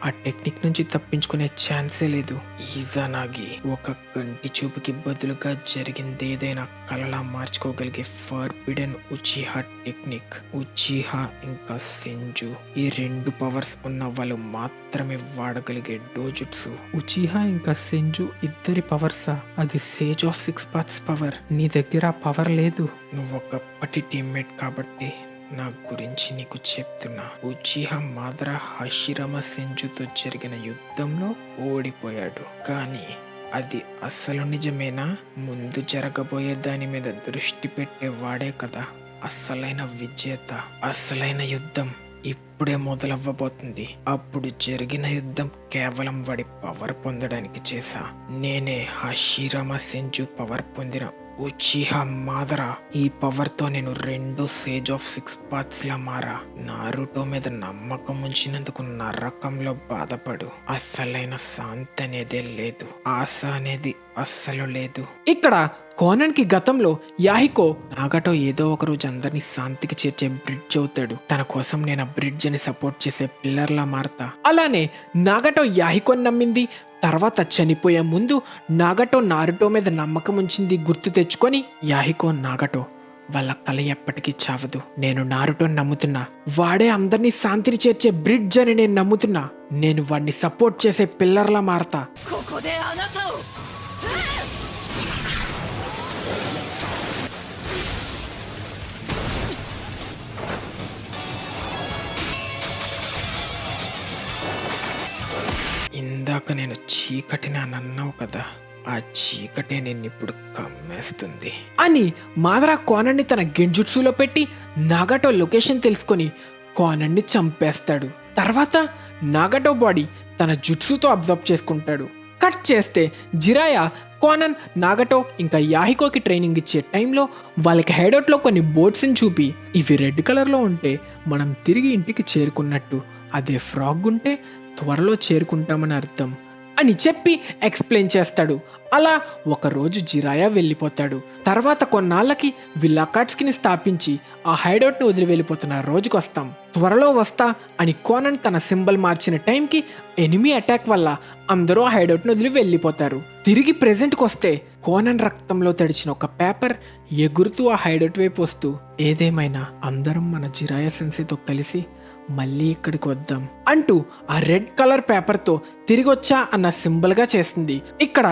ఆ టెక్నిక్ నుంచి తప్పించుకునే ఛాన్సే లేదు. ఈజానాగి ఒక కంటి చూపుకి బదులుగా జరిగింది ఏదైనా కలలా మార్చుకోగలిగే ఫార్బిడెన్ ఉచిహా టెక్నిక్. ఉచిహా ఇంకా సెంజు ఈ 2 పవర్స్ ఉన్న వాళ్ళు మాత్రమే వాడగలిగే డోజుట్సు. ఉచిహా ఇంకా సెంజు ఇద్దరి పవర్సా? అది సేజ్ ఆఫ్ 6 పార్ట్స్ పవర్. నీ దగ్గర ఆ పవర్ లేదు. నువ్వు ఒకప్పటి టీమ్మేట్ కాబట్టి నా గురించి నీకు చెప్తున్నా. ఉచిహా మాదర హషిరమ సెంజుతో జరిగిన యుద్ధంలో ఓడిపోయాడు. కానీ అది అసలు నిజమేనా? ముందు జరగబోయే దాని మీద దృష్టి పెట్టేవాడే కదా అసలైన విజేత. అసలైన యుద్ధం ఇప్పుడే మొదలవ్వబోతుంది. అప్పుడు జరిగిన యుద్ధం కేవలం వాడి పవర్ పొందడానికి చేశా. నేనే హషిరమ సెంజు పవర్ పొందిన ఉచిహా మాదర. ఈ పవర్ తో నేను 2 సేజ్ ఆఫ్ 6 పార్ట్స్ లా మారా. నారుటో మీద నమ్మకం ఉంచినందుకు నరకంలో బాధపడు. అసలైన శాంతి అనేదే లేదు. ఆశ అనేది అస్సలు లేదు. ఇక్కడ కోనన్ కి గతంలో యాహికో నాగటో ఏదో ఒక రోజు అందరినీ శాంతికి చేర్చే బ్రిడ్జ్ అవుతాడు. తన కోసం నేను ఆ బ్రిడ్జ్ అని సపోర్ట్ చేసే పిల్లర్ లా మారతా. అలానే నాగటో యాహికోని నమ్మింది. తర్వాత చనిపోయే ముందు నాగటో నారుటో మీద నమ్మకం ఉంచింది గుర్తు తెచ్చుకొని యాహికో నాగటో వాళ్ళ కల ఎప్పటికీ చావదు. నేను నారుటోని నమ్ముతున్నా. వాడే అందరినీ శాంతిని చేర్చే బ్రిడ్జ్ అని నేను నమ్ముతున్నా. నేను వాడిని సపోర్ట్ చేసే పిల్లర్లా మారతా. ここであなたを ఇందాక నేను చీకటిని అని అన్నావు కదా, ఆ చీకటే నిన్నిప్పుడు కమ్మేస్తుంది అని మాదరా కోనన్ని తన గెంజుట్సులో పెట్టి నాగటో లొకేషన్ తెలుసుకొని కోనన్ని చంపేస్తాడు. తర్వాత నాగటో బాడీ తన జుట్సుతో అబ్జర్వ్ చేసుకుంటాడు. కట్ చేస్తే జిరాయా కోనన్, నాగటో ఇంకా యాహికోకి ట్రైనింగ్ ఇచ్చే టైంలో వాళ్ళకి హైడౌట్లో కొన్ని బోట్స్ని చూపి ఇవి రెడ్ కలర్లో ఉంటే మనం తిరిగి ఇంటికి చేరుకున్నట్టు, అదే ఫ్రాగ్ ఉంటే త్వరలో చేరుకుంటామని అర్థం అని చెప్పి ఎక్స్ప్లెయిన్ చేస్తాడు. అలా ఒకరోజు జిరాయా వెళ్ళిపోతాడు. తర్వాత కొన్నాళ్ళకి విల్లాకాట్స్కిని స్థాపించి ఆ హైడౌట్ని వదిలి వెళ్ళిపోతున్న రోజుకి వస్తాం. త్వరలో వస్తా అని కోనన్ తన సింబల్ మార్చిన టైంకి ఎనిమీ అటాక్ వల్ల అందరూ ఆ హైడౌట్ని వదిలి వెళ్ళిపోతారు. తిరిగి ప్రెజెంట్కి వస్తే కోనన్ రక్తంలో తడిచిన ఒక పేపర్ ఎగురుతూ ఆ హైడౌట్ వైపు వస్తూ, ఏదేమైనా అందరం మన జిరాయా సెన్సేతో కలిసి మళ్ళీ ఇక్కడికి వద్దాం అంటూ ఆ రెడ్ కలర్ పేపర్తో తిరిగొచ్చా అన్న సింబల్గా చేస్తుంది. ఇక్కడ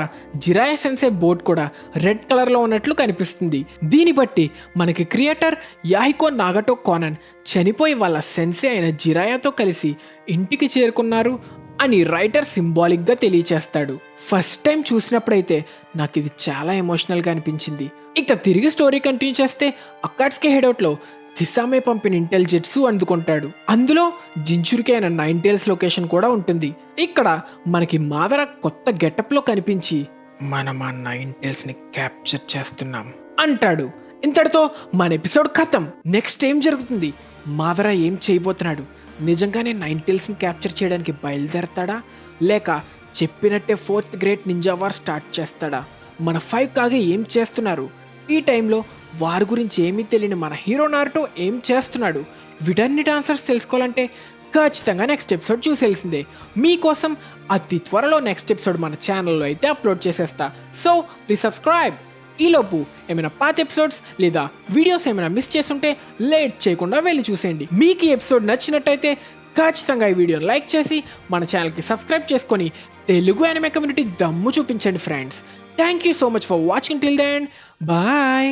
జిరాయా సెన్సే బోర్డ్ కూడా రెడ్ కలర్లో ఉన్నట్లు కనిపిస్తుంది. దీన్ని బట్టి మనకి క్రియేటర్ యాహికో నాగటో కోనన్ చనిపోయి వాళ్ళ సెన్సే అయిన జిరాయాతో కలిసి ఇంటికి చేరుకున్నారు అని రైటర్ సింబాలిక్గా తెలియచేస్తాడు. ఫస్ట్ టైం చూసినప్పుడైతే నాకు ఇది చాలా ఎమోషనల్గా అనిపించింది. ఇక తిరిగి స్టోరీ కంటిన్యూ చేస్తే అకాట్స్కే హెడౌట్లో హిసామే పంపిన ఇంటెలిజెన్స్ అందుకుంటాడు. అందులో జించురికి అయిన 9 టైల్స్ లొకేషన్ కూడా ఉంటుంది. ఇక్కడ మనకి మాదర కొత్త గెటప్లో కనిపించి మనం ఆ 9 టైల్స్ని క్యాప్చర్ చేస్తున్నాం అంటాడు. ఇంతటితో మన ఎపిసోడ్ ఖతం. నెక్స్ట్ ఏం జరుగుతుంది? మాదర ఏం చేయబోతున్నాడు? నిజంగానే 9 టైల్స్ని క్యాప్చర్ చేయడానికి బయలుదేరతాడా, లేక చెప్పినట్టే 4th great ninja war start చేస్తాడా? మన 5 కాగా ఏం చేస్తున్నారు? ఈ టైంలో వారి గురించి ఏమీ తెలియని మన హీరో నారుటో ఏం చేస్తున్నాడు? వీటన్నిటి ఆన్సర్స్ తెలుసుకోవాలంటే ఖచ్చితంగా నెక్స్ట్ ఎపిసోడ్ చూసేయాల్సిందే. మీకోసం అతి త్వరలో నెక్స్ట్ ఎపిసోడ్ మన ఛానల్లో అయితే అప్లోడ్ చేసేస్తా. So please subscribe. ఈలోపు ఏమైనా పాత ఎపిసోడ్స్ లేదా వీడియోస్ ఏమైనా మిస్ చేసుంటే లేట్ చేయకుండా వెళ్ళి చూసేయండి. మీకు ఈ ఎపిసోడ్ నచ్చినట్టయితే ఖచ్చితంగా ఈ వీడియోని లైక్ చేసి మన ఛానల్కి సబ్స్క్రైబ్ చేసుకొని తెలుగు యానిమే కమ్యూనిటీ దమ్ము చూపించండి friends. Thank you so much for watching till then. Bye.